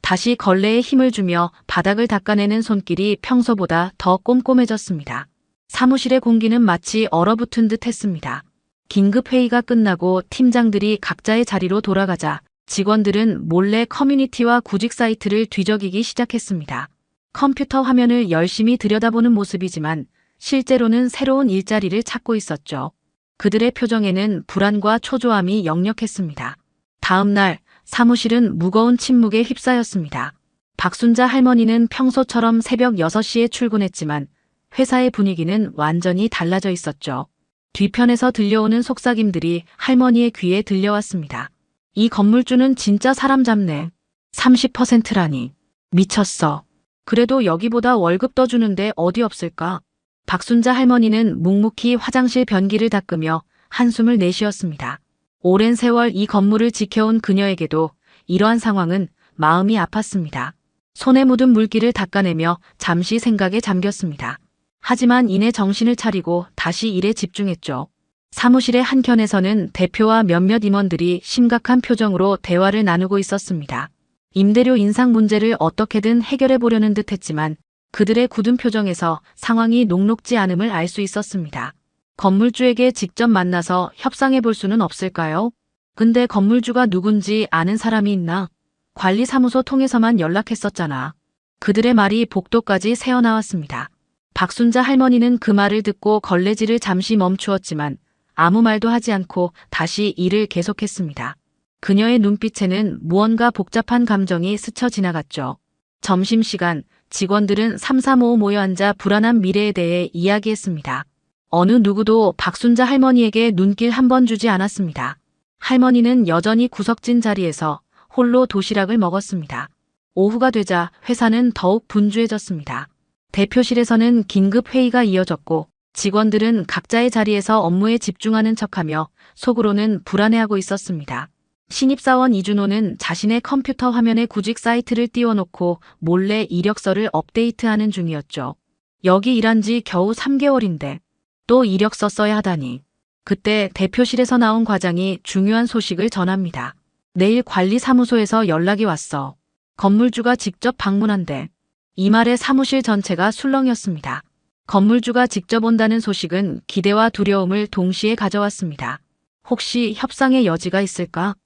다시 걸레에 힘을 주며 바닥을 닦아내는 손길이 평소보다 더 꼼꼼해졌습니다. 사무실의 공기는 마치 얼어붙은 듯 했습니다. 긴급 회의가 끝나고 팀장들이 각자의 자리로 돌아가자 직원들은 몰래 커뮤니티와 구직 사이트를 뒤적이기 시작했습니다. 컴퓨터 화면을 열심히 들여다보는 모습이지만 실제로는 새로운 일자리를 찾고 있었죠. 그들의 표정에는 불안과 초조함이 역력했습니다. 다음 날 사무실은 무거운 침묵에 휩싸였습니다. 박순자 할머니는 평소처럼 새벽 6시에 출근했지만 회사의 분위기는 완전히 달라져 있었죠. 뒤편에서 들려오는 속삭임들이 할머니의 귀에 들려왔습니다. 이 건물주는 진짜 사람 잡네. 30%라니. 미쳤어. 그래도 여기보다 월급 더 주는데 어디 없을까? 박순자 할머니는 묵묵히 화장실 변기를 닦으며 한숨을 내쉬었습니다. 오랜 세월 이 건물을 지켜온 그녀에게도 이러한 상황은 마음이 아팠습니다. 손에 묻은 물기를 닦아내며 잠시 생각에 잠겼습니다. 하지만 이내 정신을 차리고 다시 일에 집중했죠. 사무실의 한켠에서는 대표와 몇몇 임원들이 심각한 표정으로 대화를 나누고 있었습니다. 임대료 인상 문제를 어떻게든 해결해 보려는 듯 했지만 그들의 굳은 표정에서 상황이 녹록지 않음을 알 수 있었습니다. 건물주에게 직접 만나서 협상해 볼 수는 없을까요? 근데 건물주가 누군지 아는 사람이 있나? 관리사무소 통해서만 연락했었잖아. 그들의 말이 복도까지 새어나왔습니다. 박순자 할머니는 그 말을 듣고 걸레질을 잠시 멈추었지만 아무 말도 하지 않고 다시 일을 계속했습니다. 그녀의 눈빛에는 무언가 복잡한 감정이 스쳐 지나갔죠. 점심시간 직원들은 삼삼오오 모여 앉아 불안한 미래에 대해 이야기했습니다. 어느 누구도 박순자 할머니에게 눈길 한 번 주지 않았습니다. 할머니는 여전히 구석진 자리에서 홀로 도시락을 먹었습니다. 오후가 되자 회사는 더욱 분주해졌습니다. 대표실에서는 긴급 회의가 이어졌고 직원들은 각자의 자리에서 업무에 집중하는 척하며 속으로는 불안해하고 있었습니다. 신입사원 이준호는 자신의 컴퓨터 화면에 구직 사이트를 띄워놓고 몰래 이력서를 업데이트하는 중이었죠. 여기 일한 지 겨우 3개월인데 또 이력서 써야 하다니. 그때 대표실에서 나온 과장이 중요한 소식을 전합니다. 내일 관리사무소에서 연락이 왔어. 건물주가 직접 방문한대. 이 말에 사무실 전체가 술렁였습니다. 건물주가 직접 온다는 소식은 기대와 두려움을 동시에 가져왔습니다. 혹시 협상의 여지가 있을까?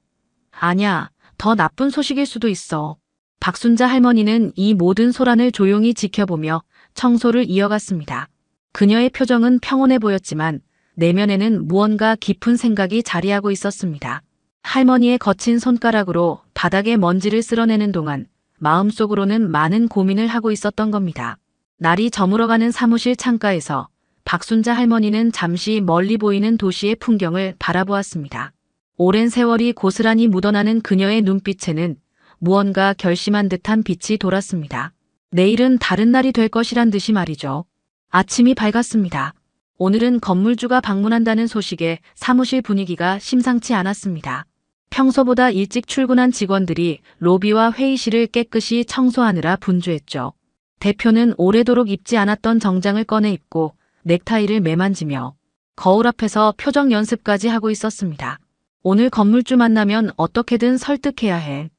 아냐, 더 나쁜 소식일 수도 있어. 박순자 할머니는 이 모든 소란을 조용히 지켜보며 청소를 이어갔습니다. 그녀의 표정은 평온해 보였지만 내면에는 무언가 깊은 생각이 자리하고 있었습니다. 할머니의 거친 손가락으로 바닥의 먼지를 쓸어내는 동안 마음속으로는 많은 고민을 하고 있었던 겁니다. 날이 저물어가는 사무실 창가에서 박순자 할머니는 잠시 멀리 보이는 도시의 풍경을 바라보았습니다. 오랜 세월이 고스란히 묻어나는 그녀의 눈빛에는 무언가 결심한 듯한 빛이 돌았습니다. 내일은 다른 날이 될 것이란 듯이 말이죠. 아침이 밝았습니다. 오늘은 건물주가 방문한다는 소식에 사무실 분위기가 심상치 않았습니다. 평소보다 일찍 출근한 직원들이 로비와 회의실을 깨끗이 청소하느라 분주했죠. 대표는 오래도록 입지 않았던 정장을 꺼내 입고 넥타이를 매만지며 거울 앞에서 표정 연습까지 하고 있었습니다. 오늘 건물주 만나면 어떻게든 설득해야 해.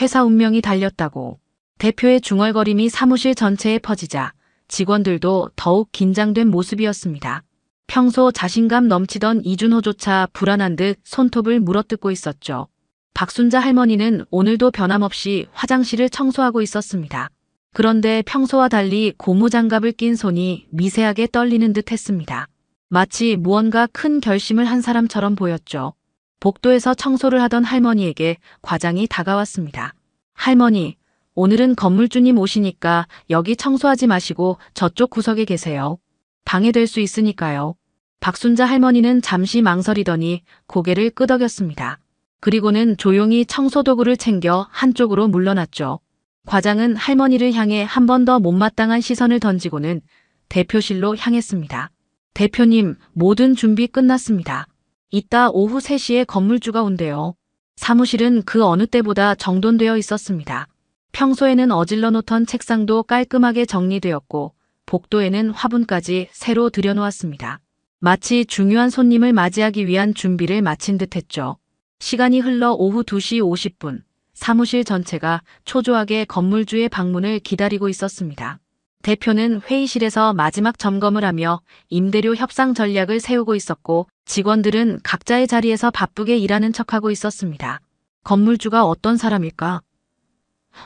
회사 운명이 달렸다고. 대표의 중얼거림이 사무실 전체에 퍼지자 직원들도 더욱 긴장된 모습이었습니다. 평소 자신감 넘치던 이준호조차 불안한 듯 손톱을 물어뜯고 있었죠. 박순자 할머니는 오늘도 변함없이 화장실을 청소하고 있었습니다. 그런데 평소와 달리 고무장갑을 낀 손이 미세하게 떨리는 듯 했습니다. 마치 무언가 큰 결심을 한 사람처럼 보였죠. 복도에서 청소를 하던 할머니에게 과장이 다가왔습니다. 할머니, 오늘은 건물주님 오시니까 여기 청소하지 마시고 저쪽 구석에 계세요. 방해될 수 있으니까요. 박순자 할머니는 잠시 망설이더니 고개를 끄덕였습니다. 그리고는 조용히 청소도구를 챙겨 한쪽으로 물러났죠. 과장은 할머니를 향해 한 번 더 못마땅한 시선을 던지고는 대표실로 향했습니다. 대표님, 모든 준비 끝났습니다. 이따 오후 3시에 건물주가 온대요. 사무실은 그 어느 때보다 정돈되어 있었습니다. 평소에는 어질러 놓던 책상도 깔끔하게 정리되었고 복도에는 화분까지 새로 들여놓았습니다. 마치 중요한 손님을 맞이하기 위한 준비를 마친 듯했죠. 시간이 흘러 오후 2시 50분, 사무실 전체가 초조하게 건물주의 방문을 기다리고 있었습니다. 대표는 회의실에서 마지막 점검을 하며 임대료 협상 전략을 세우고 있었고 직원들은 각자의 자리에서 바쁘게 일하는 척하고 있었습니다. 건물주가 어떤 사람일까?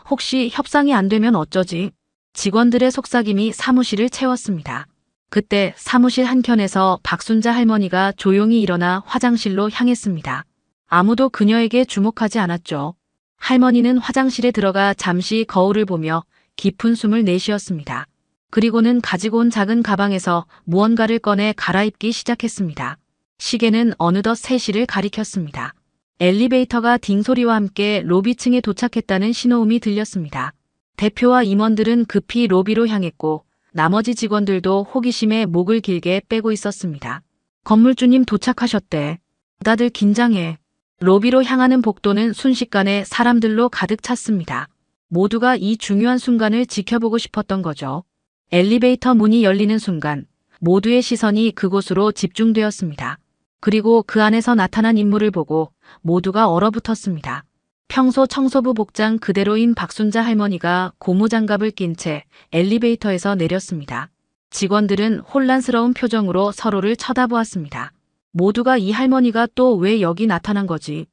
혹시 협상이 안 되면 어쩌지? 직원들의 속삭임이 사무실을 채웠습니다. 그때 사무실 한켠에서 박순자 할머니가 조용히 일어나 화장실로 향했습니다. 아무도 그녀에게 주목하지 않았죠. 할머니는 화장실에 들어가 잠시 거울을 보며 깊은 숨을 내쉬었습니다. 그리고는 가지고 온 작은 가방에서 무언가를 꺼내 갈아입기 시작했습니다. 시계는 어느덧 3시를 가리켰습니다. 엘리베이터가 딩소리와 함께 로비층에 도착했다는 신호음이 들렸습니다. 대표와 임원들은 급히 로비로 향했고 나머지 직원들도 호기심에 목을 길게 빼고 있었습니다. 건물주님 도착하셨대. 다들 긴장해. 로비로 향하는 복도는 순식간에 사람들로 가득 찼습니다. 모두가 이 중요한 순간을 지켜보고 싶었던 거죠. 엘리베이터 문이 열리는 순간 모두의 시선이 그곳으로 집중되었습니다. 그리고 그 안에서 나타난 인물을 보고 모두가 얼어붙었습니다. 평소 청소부 복장 그대로인 박순자 할머니가 고무장갑을 낀 채 엘리베이터에서 내렸습니다. 직원들은 혼란스러운 표정으로 서로를 쳐다보았습니다. 모두가 이 할머니가 또 왜 여기 나타난 거지?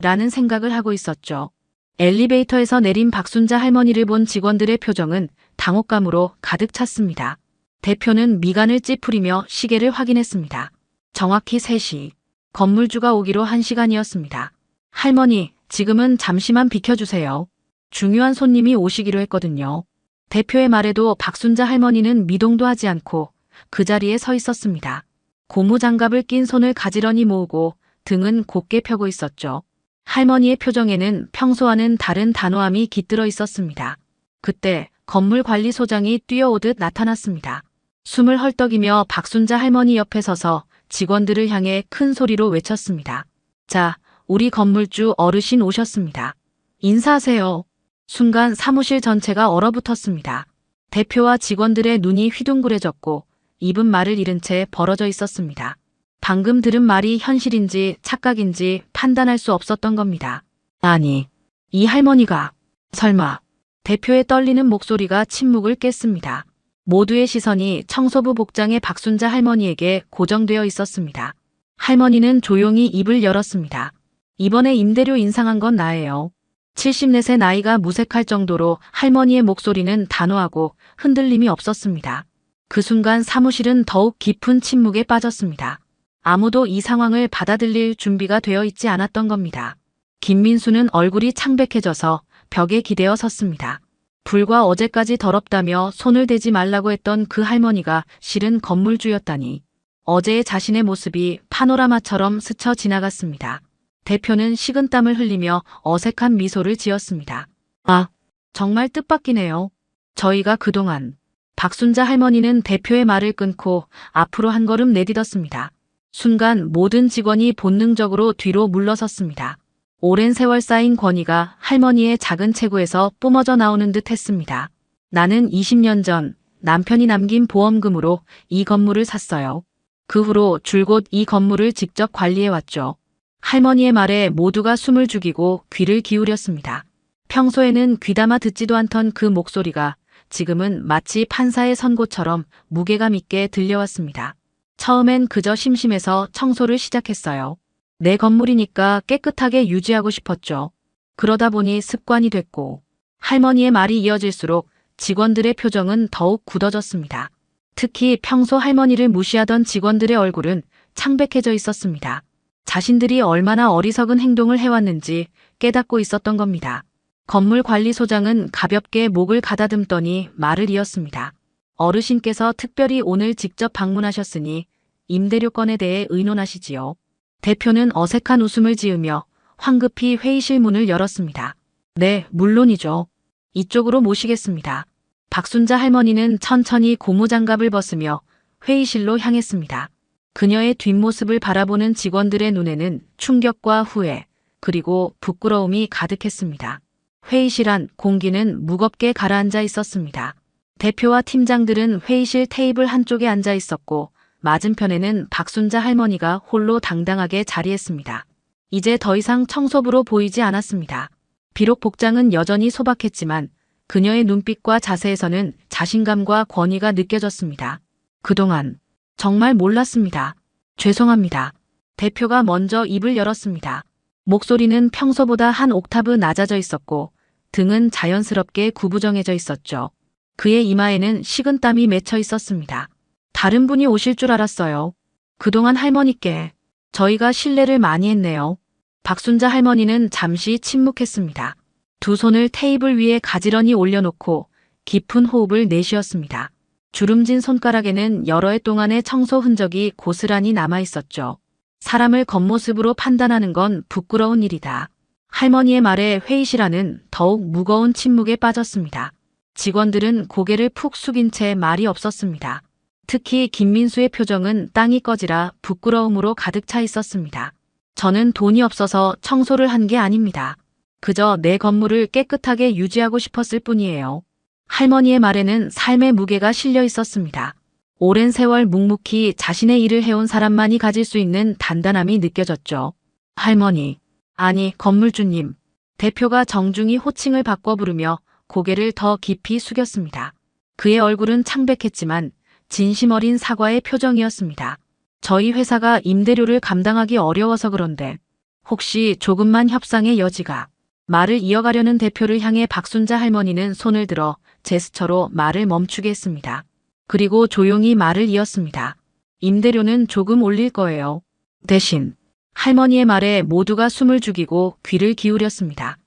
라는 생각을 하고 있었죠. 엘리베이터에서 내린 박순자 할머니를 본 직원들의 표정은 당혹감으로 가득 찼습니다. 대표는 미간을 찌푸리며 시계를 확인했습니다. 정확히 3시. 건물주가 오기로 1시간이었습니다. 할머니, 지금은 잠시만 비켜주세요. 중요한 손님이 오시기로 했거든요. 대표의 말에도 박순자 할머니는 미동도 하지 않고 그 자리에 서 있었습니다. 고무장갑을 낀 손을 가지런히 모으고 등은 곧게 펴고 있었죠. 할머니의 표정에는 평소와는 다른 단호함이 깃들어 있었습니다. 그때 건물관리소장이 뛰어오듯 나타났습니다. 숨을 헐떡이며 박순자 할머니 옆에 서서 직원들을 향해 큰 소리로 외쳤습니다. 자, 우리 건물주 어르신 오셨습니다. 인사하세요. 순간 사무실 전체가 얼어붙었습니다. 대표와 직원들의 눈이 휘둥그레졌고 입은 말을 잃은 채 벌어져 있었습니다. 방금 들은 말이 현실인지 착각인지 판단할 수 없었던 겁니다. 아니, 이 할머니가 설마. 대표의 떨리는 목소리가 침묵을 깼습니다. 모두의 시선이 청소부 복장의 박순자 할머니에게 고정되어 있었습니다. 할머니는 조용히 입을 열었습니다. 이번에 임대료 인상한 건 나예요. 74세 나이가 무색할 정도로 할머니의 목소리는 단호하고 흔들림이 없었습니다. 그 순간 사무실은 더욱 깊은 침묵에 빠졌습니다. 아무도 이 상황을 받아들일 준비가 되어 있지 않았던 겁니다. 김민수는 얼굴이 창백해져서 벽에 기대어 섰습니다. 불과 어제까지 더럽다며 손을 대지 말라고 했던 그 할머니가 실은 건물주였다니. 어제의 자신의 모습이 파노라마처럼 스쳐 지나갔습니다. 대표는 식은땀을 흘리며 어색한 미소를 지었습니다. 아, 정말 뜻밖이네요. 저희가 그동안. 박순자 할머니는 대표의 말을 끊고 앞으로 한 걸음 내딛었습니다. 순간 모든 직원이 본능적으로 뒤로 물러섰습니다. 오랜 세월 쌓인 권위가 할머니의 작은 체구에서 뿜어져 나오는 듯 했습니다. 나는 20년 전 남편이 남긴 보험금으로 이 건물을 샀어요. 그 후로 줄곧 이 건물을 직접 관리해왔죠. 할머니의 말에 모두가 숨을 죽이고 귀를 기울였습니다. 평소에는 귀담아 듣지도 않던 그 목소리가 지금은 마치 판사의 선고처럼 무게감 있게 들려왔습니다. 처음엔 그저 심심해서 청소를 시작했어요. 내 건물이니까 깨끗하게 유지하고 싶었죠. 그러다 보니 습관이 됐고 할머니의 말이 이어질수록 직원들의 표정은 더욱 굳어졌습니다. 특히 평소 할머니를 무시하던 직원들의 얼굴은 창백해져 있었습니다. 자신들이 얼마나 어리석은 행동을 해왔는지 깨닫고 있었던 겁니다. 건물관리소장은 가볍게 목을 가다듬더니 말을 이었습니다. 어르신께서 특별히 오늘 직접 방문하셨으니 임대료건에 대해 의논하시지요. 대표는 어색한 웃음을 지으며 황급히 회의실 문을 열었습니다. 네, 물론이죠. 이쪽으로 모시겠습니다. 박순자 할머니는 천천히 고무장갑을 벗으며 회의실로 향했습니다. 그녀의 뒷모습을 바라보는 직원들의 눈에는 충격과 후회, 그리고 부끄러움이 가득했습니다. 회의실 안 공기는 무겁게 가라앉아 있었습니다. 대표와 팀장들은 회의실 테이블 한쪽에 앉아 있었고 맞은편에는 박순자 할머니가 홀로 당당하게 자리했습니다. 이제 더 이상 청소부로 보이지 않았습니다. 비록 복장은 여전히 소박했지만 그녀의 눈빛과 자세에서는 자신감과 권위가 느껴졌습니다. 그동안 정말 몰랐습니다. 죄송합니다. 대표가 먼저 입을 열었습니다. 목소리는 평소보다 한 옥타브 낮아져 있었고 등은 자연스럽게 구부정해져 있었죠. 그의 이마에는 식은땀이 맺혀 있었습니다. 다른 분이 오실 줄 알았어요. 그동안 할머니께 저희가 신뢰를 많이 했네요. 박순자 할머니는 잠시 침묵했습니다. 두 손을 테이블 위에 가지런히 올려놓고 깊은 호흡을 내쉬었습니다. 주름진 손가락에는 여러 해 동안의 청소 흔적이 고스란히 남아 있었죠. 사람을 겉모습으로 판단하는 건 부끄러운 일이다. 할머니의 말에 회의실 안은 더욱 무거운 침묵에 빠졌습니다. 직원들은 고개를 푹 숙인 채 말이 없었습니다. 특히 김민수의 표정은 땅이 꺼지라 부끄러움으로 가득 차 있었습니다. 저는 돈이 없어서 청소를 한 게 아닙니다. 그저 내 건물을 깨끗하게 유지하고 싶었을 뿐이에요. 할머니의 말에는 삶의 무게가 실려 있었습니다. 오랜 세월 묵묵히 자신의 일을 해온 사람만이 가질 수 있는 단단함이 느껴졌죠. 할머니, 아니 건물주님. 대표가 정중히 호칭을 바꿔 부르며 고개를 더 깊이 숙였습니다. 그의 얼굴은 창백했지만 진심 어린 사과의 표정이었습니다. 저희 회사가 임대료를 감당하기 어려워서 그런데 혹시 조금만 협상의 여지가. 말을 이어가려는 대표를 향해 박순자 할머니는 손을 들어 제스처로 말을 멈추게 했습니다. 그리고 조용히 말을 이었습니다. 임대료는 조금 올릴 거예요. 대신 할머니의 말에 모두가 숨을 죽이고 귀를 기울였습니다.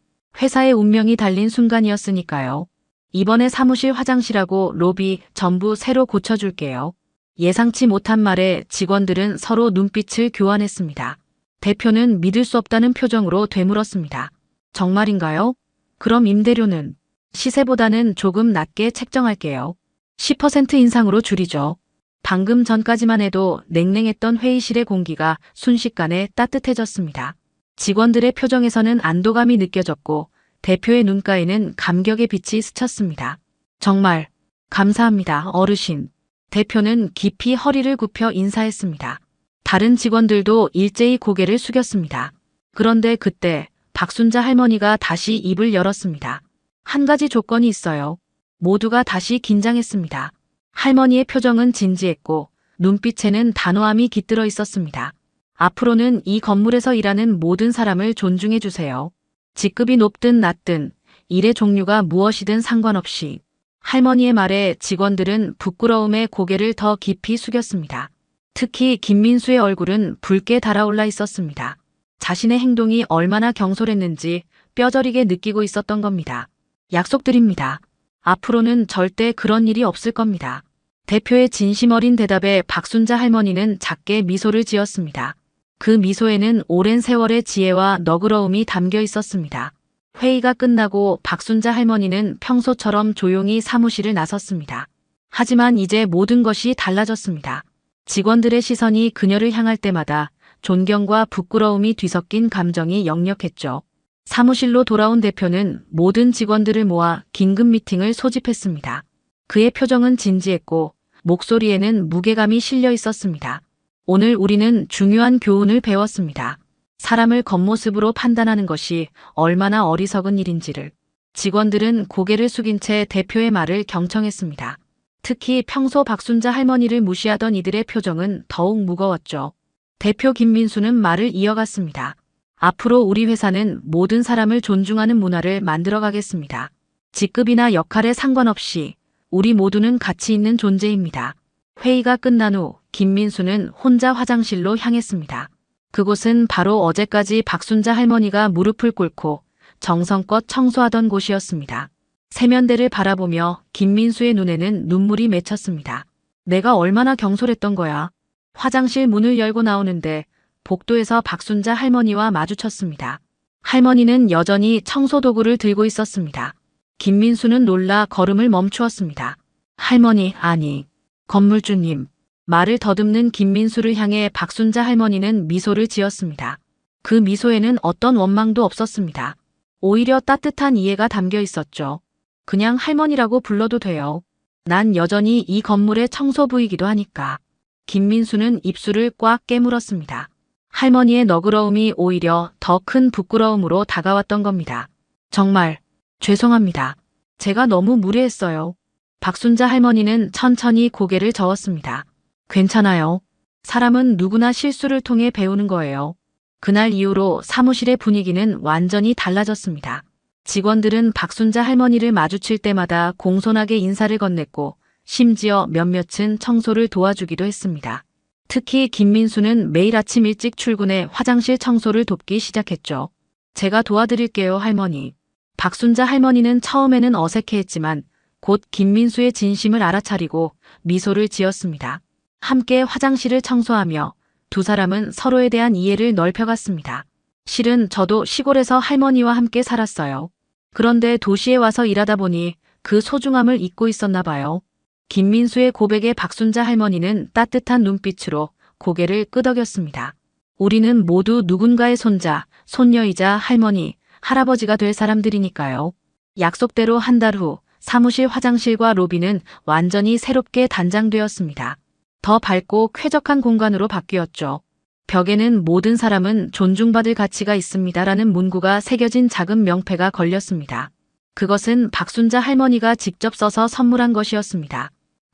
회사의 운명이 달린 순간이었으니까요. 이번에 사무실 화장실하고 로비 전부 새로 고쳐줄게요. 예상치 못한 말에 직원들은 서로 눈빛을 교환했습니다. 대표는 믿을 수 없다는 표정으로 되물었습니다. 정말인가요? 그럼 임대료는 시세보다는 조금 낮게 책정할게요. 10% 인상으로 줄이죠. 방금 전까지만 해도 냉랭했던 회의실의 공기가 순식간에 따뜻해졌습니다. 직원들의 표정에서는 안도감이 느껴졌고 대표의 눈가에는 감격의 빛이 스쳤습니다. 정말 감사합니다, 어르신. 대표는 깊이 허리를 굽혀 인사했습니다. 다른 직원들도 일제히 고개를 숙였습니다. 그런데 그때 박순자 할머니가 다시 입을 열었습니다. 한 가지 조건이 있어요. 모두가 다시 긴장했습니다. 할머니의 표정은 진지했고 눈빛에는 단호함이 깃들어 있었습니다. 앞으로는 이 건물에서 일하는 모든 사람을 존중해 주세요. 직급이 높든 낮든 일의 종류가 무엇이든 상관없이. 할머니의 말에 직원들은 부끄러움에 고개를 더 깊이 숙였습니다. 특히 김민수의 얼굴은 붉게 달아올라 있었습니다. 자신의 행동이 얼마나 경솔했는지 뼈저리게 느끼고 있었던 겁니다. 약속드립니다. 앞으로는 절대 그런 일이 없을 겁니다. 대표의 진심 어린 대답에 박순자 할머니는 작게 미소를 지었습니다. 그 미소에는 오랜 세월의 지혜와 너그러움이 담겨 있었습니다. 회의가 끝나고 박순자 할머니는 평소처럼 조용히 사무실을 나섰습니다. 하지만 이제 모든 것이 달라졌습니다. 직원들의 시선이 그녀를 향할 때마다 존경과 부끄러움이 뒤섞인 감정이 역력했죠. 사무실로 돌아온 대표는 모든 직원들을 모아 긴급 미팅을 소집했습니다. 그의 표정은 진지했고 목소리에는 무게감이 실려 있었습니다. 오늘 우리는 중요한 교훈을 배웠습니다. 사람을 겉모습으로 판단하는 것이 얼마나 어리석은 일인지를. 직원들은 고개를 숙인 채 대표의 말을 경청했습니다. 특히 평소 박순자 할머니를 무시하던 이들의 표정은 더욱 무거웠죠. 대표 김민수는 말을 이어갔습니다. 앞으로 우리 회사는 모든 사람을 존중하는 문화를 만들어 가겠습니다. 직급이나 역할에 상관없이 우리 모두는 가치 있는 존재입니다. 회의가 끝난 후 김민수는 혼자 화장실로 향했습니다. 그곳은 바로 어제까지 박순자 할머니가 무릎을 꿇고 정성껏 청소하던 곳이었습니다. 세면대를 바라보며 김민수의 눈에는 눈물이 맺혔습니다. 내가 얼마나 경솔했던 거야. 화장실 문을 열고 나오는데 복도에서 박순자 할머니와 마주쳤습니다. 할머니는 여전히 청소도구를 들고 있었습니다. 김민수는 놀라 걸음을 멈추었습니다. 할머니, 아니, 건물주님. 말을 더듬는 김민수를 향해 박순자 할머니는 미소를 지었습니다. 그 미소에는 어떤 원망도 없었습니다. 오히려 따뜻한 이해가 담겨 있었죠. 그냥 할머니라고 불러도 돼요. 난 여전히 이 건물의 청소부이기도 하니까. 김민수는 입술을 꽉 깨물었습니다. 할머니의 너그러움이 오히려 더 큰 부끄러움으로 다가왔던 겁니다. 정말 죄송합니다. 제가 너무 무례했어요. 박순자 할머니는 천천히 고개를 저었습니다. 괜찮아요. 사람은 누구나 실수를 통해 배우는 거예요. 그날 이후로 사무실의 분위기는 완전히 달라졌습니다. 직원들은 박순자 할머니를 마주칠 때마다 공손하게 인사를 건넸고 심지어 몇몇은 청소를 도와주기도 했습니다. 특히 김민수는 매일 아침 일찍 출근해 화장실 청소를 돕기 시작했죠. 제가 도와드릴게요, 할머니. 박순자 할머니는 처음에는 어색해했지만 곧 김민수의 진심을 알아차리고 미소를 지었습니다. 함께 화장실을 청소하며 두 사람은 서로에 대한 이해를 넓혀갔습니다. 실은 저도 시골에서 할머니와 함께 살았어요. 그런데 도시에 와서 일하다 보니 그 소중함을 잊고 있었나 봐요. 김민수의 고백에 박순자 할머니는 따뜻한 눈빛으로 고개를 끄덕였습니다. 우리는 모두 누군가의 손자, 손녀이자 할머니, 할아버지가 될 사람들이니까요. 약속대로 한 달 후 사무실 화장실과 로비는 완전히 새롭게 단장되었습니다. 더 밝고 쾌적한 공간으로 바뀌었죠. 벽에는 모든 사람은 존중받을 가치가 있습니다라는 문구가 새겨진 작은 명패가 걸렸습니다. 그것은 박순자 할머니가 직접 써서 선물한 것이었습니다.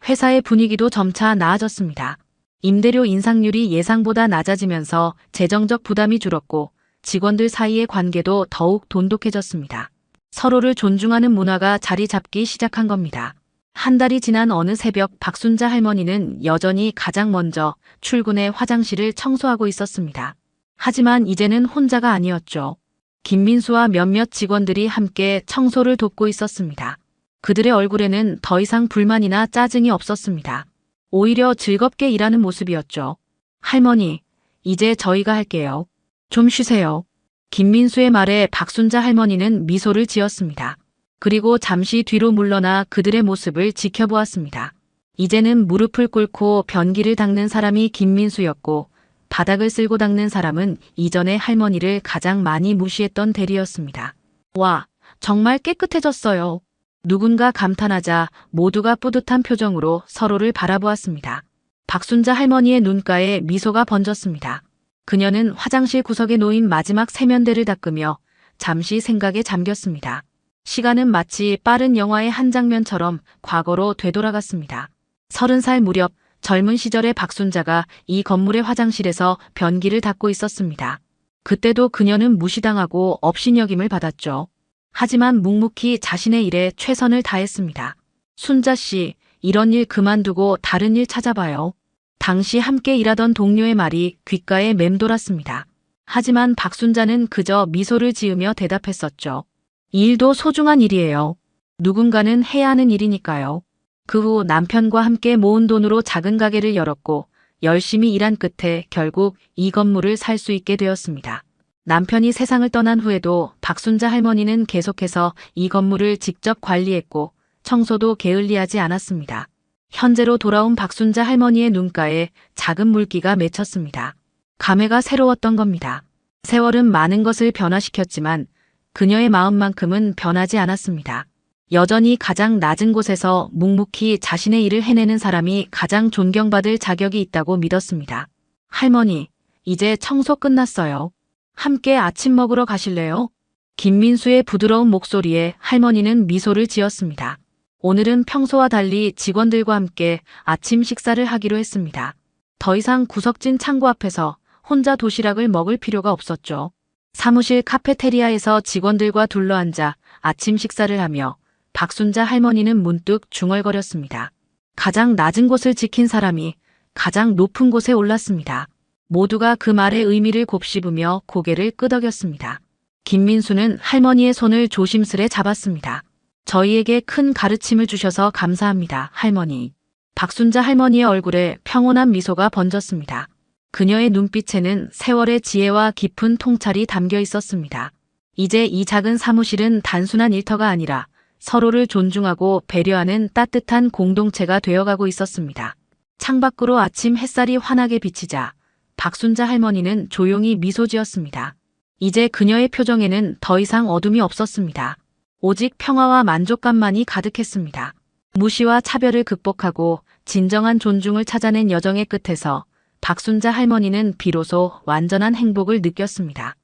회사의 분위기도 점차 나아졌습니다. 임대료 인상률이 예상보다 낮아지면서 재정적 부담이 줄었고 직원들 사이의 관계도 더욱 돈독해졌습니다. 서로를 존중하는 문화가 자리 잡기 시작한 겁니다. 한 달이 지난 어느 새벽 박순자 할머니는 여전히 가장 먼저 출근해 화장실을 청소하고 있었습니다. 하지만 이제는 혼자가 아니었죠. 김민수와 몇몇 직원들이 함께 청소를 돕고 있었습니다. 그들의 얼굴에는 더 이상 불만이나 짜증이 없었습니다. 오히려 즐겁게 일하는 모습이었죠. 할머니, 이제 저희가 할게요. 좀 쉬세요. 김민수의 말에 박순자 할머니는 미소를 지었습니다. 그리고 잠시 뒤로 물러나 그들의 모습을 지켜보았습니다. 이제는 무릎을 꿇고 변기를 닦는 사람이 김민수였고 바닥을 쓸고 닦는 사람은 이전의 할머니를 가장 많이 무시했던 대리였습니다. 와, 정말 깨끗해졌어요. 누군가 감탄하자 모두가 뿌듯한 표정으로 서로를 바라보았습니다. 박순자 할머니의 눈가에 미소가 번졌습니다. 그녀는 화장실 구석에 놓인 마지막 세면대를 닦으며 잠시 생각에 잠겼습니다. 시간은 마치 빠른 영화의 한 장면처럼 과거로 되돌아갔습니다. 30살 무렵 젊은 시절의 박순자가 이 건물의 화장실에서 변기를 닦고 있었습니다. 그때도 그녀는 무시당하고 업신여김을 받았죠. 하지만 묵묵히 자신의 일에 최선을 다했습니다. 순자 씨, 이런 일 그만두고 다른 일 찾아봐요. 당시 함께 일하던 동료의 말이 귓가에 맴돌았습니다. 하지만 박순자는 그저 미소를 지으며 대답했었죠. 이 일도 소중한 일이에요. 누군가는 해야 하는 일이니까요. 그 후 남편과 함께 모은 돈으로 작은 가게를 열었고 열심히 일한 끝에 결국 이 건물을 살 수 있게 되었습니다. 남편이 세상을 떠난 후에도 박순자 할머니는 계속해서 이 건물을 직접 관리했고 청소도 게을리하지 않았습니다. 현재로 돌아온 박순자 할머니의 눈가에 작은 물기가 맺혔습니다. 감회가 새로웠던 겁니다. 세월은 많은 것을 변화시켰지만 그녀의 마음만큼은 변하지 않았습니다. 여전히 가장 낮은 곳에서 묵묵히 자신의 일을 해내는 사람이 가장 존경받을 자격이 있다고 믿었습니다. 할머니, 이제 청소 끝났어요. 함께 아침 먹으러 가실래요? 김민수의 부드러운 목소리에 할머니는 미소를 지었습니다. 오늘은 평소와 달리 직원들과 함께 아침 식사를 하기로 했습니다. 더 이상 구석진 창고 앞에서 혼자 도시락을 먹을 필요가 없었죠. 사무실 카페테리아에서 직원들과 둘러앉아 아침 식사를 하며 박순자 할머니는 문득 중얼거렸습니다. 가장 낮은 곳을 지킨 사람이 가장 높은 곳에 올랐습니다. 모두가 그 말의 의미를 곱씹으며 고개를 끄덕였습니다. 김민수는 할머니의 손을 조심스레 잡았습니다. 저희에게 큰 가르침을 주셔서 감사합니다, 할머니. 박순자 할머니의 얼굴에 평온한 미소가 번졌습니다. 그녀의 눈빛에는 세월의 지혜와 깊은 통찰이 담겨 있었습니다. 이제 이 작은 사무실은 단순한 일터가 아니라 서로를 존중하고 배려하는 따뜻한 공동체가 되어가고 있었습니다. 창밖으로 아침 햇살이 환하게 비치자 박순자 할머니는 조용히 미소 지었습니다. 이제 그녀의 표정에는 더 이상 어둠이 없었습니다. 오직 평화와 만족감만이 가득했습니다. 무시와 차별을 극복하고 진정한 존중을 찾아낸 여정의 끝에서 박순자 할머니는 비로소 완전한 행복을 느꼈습니다.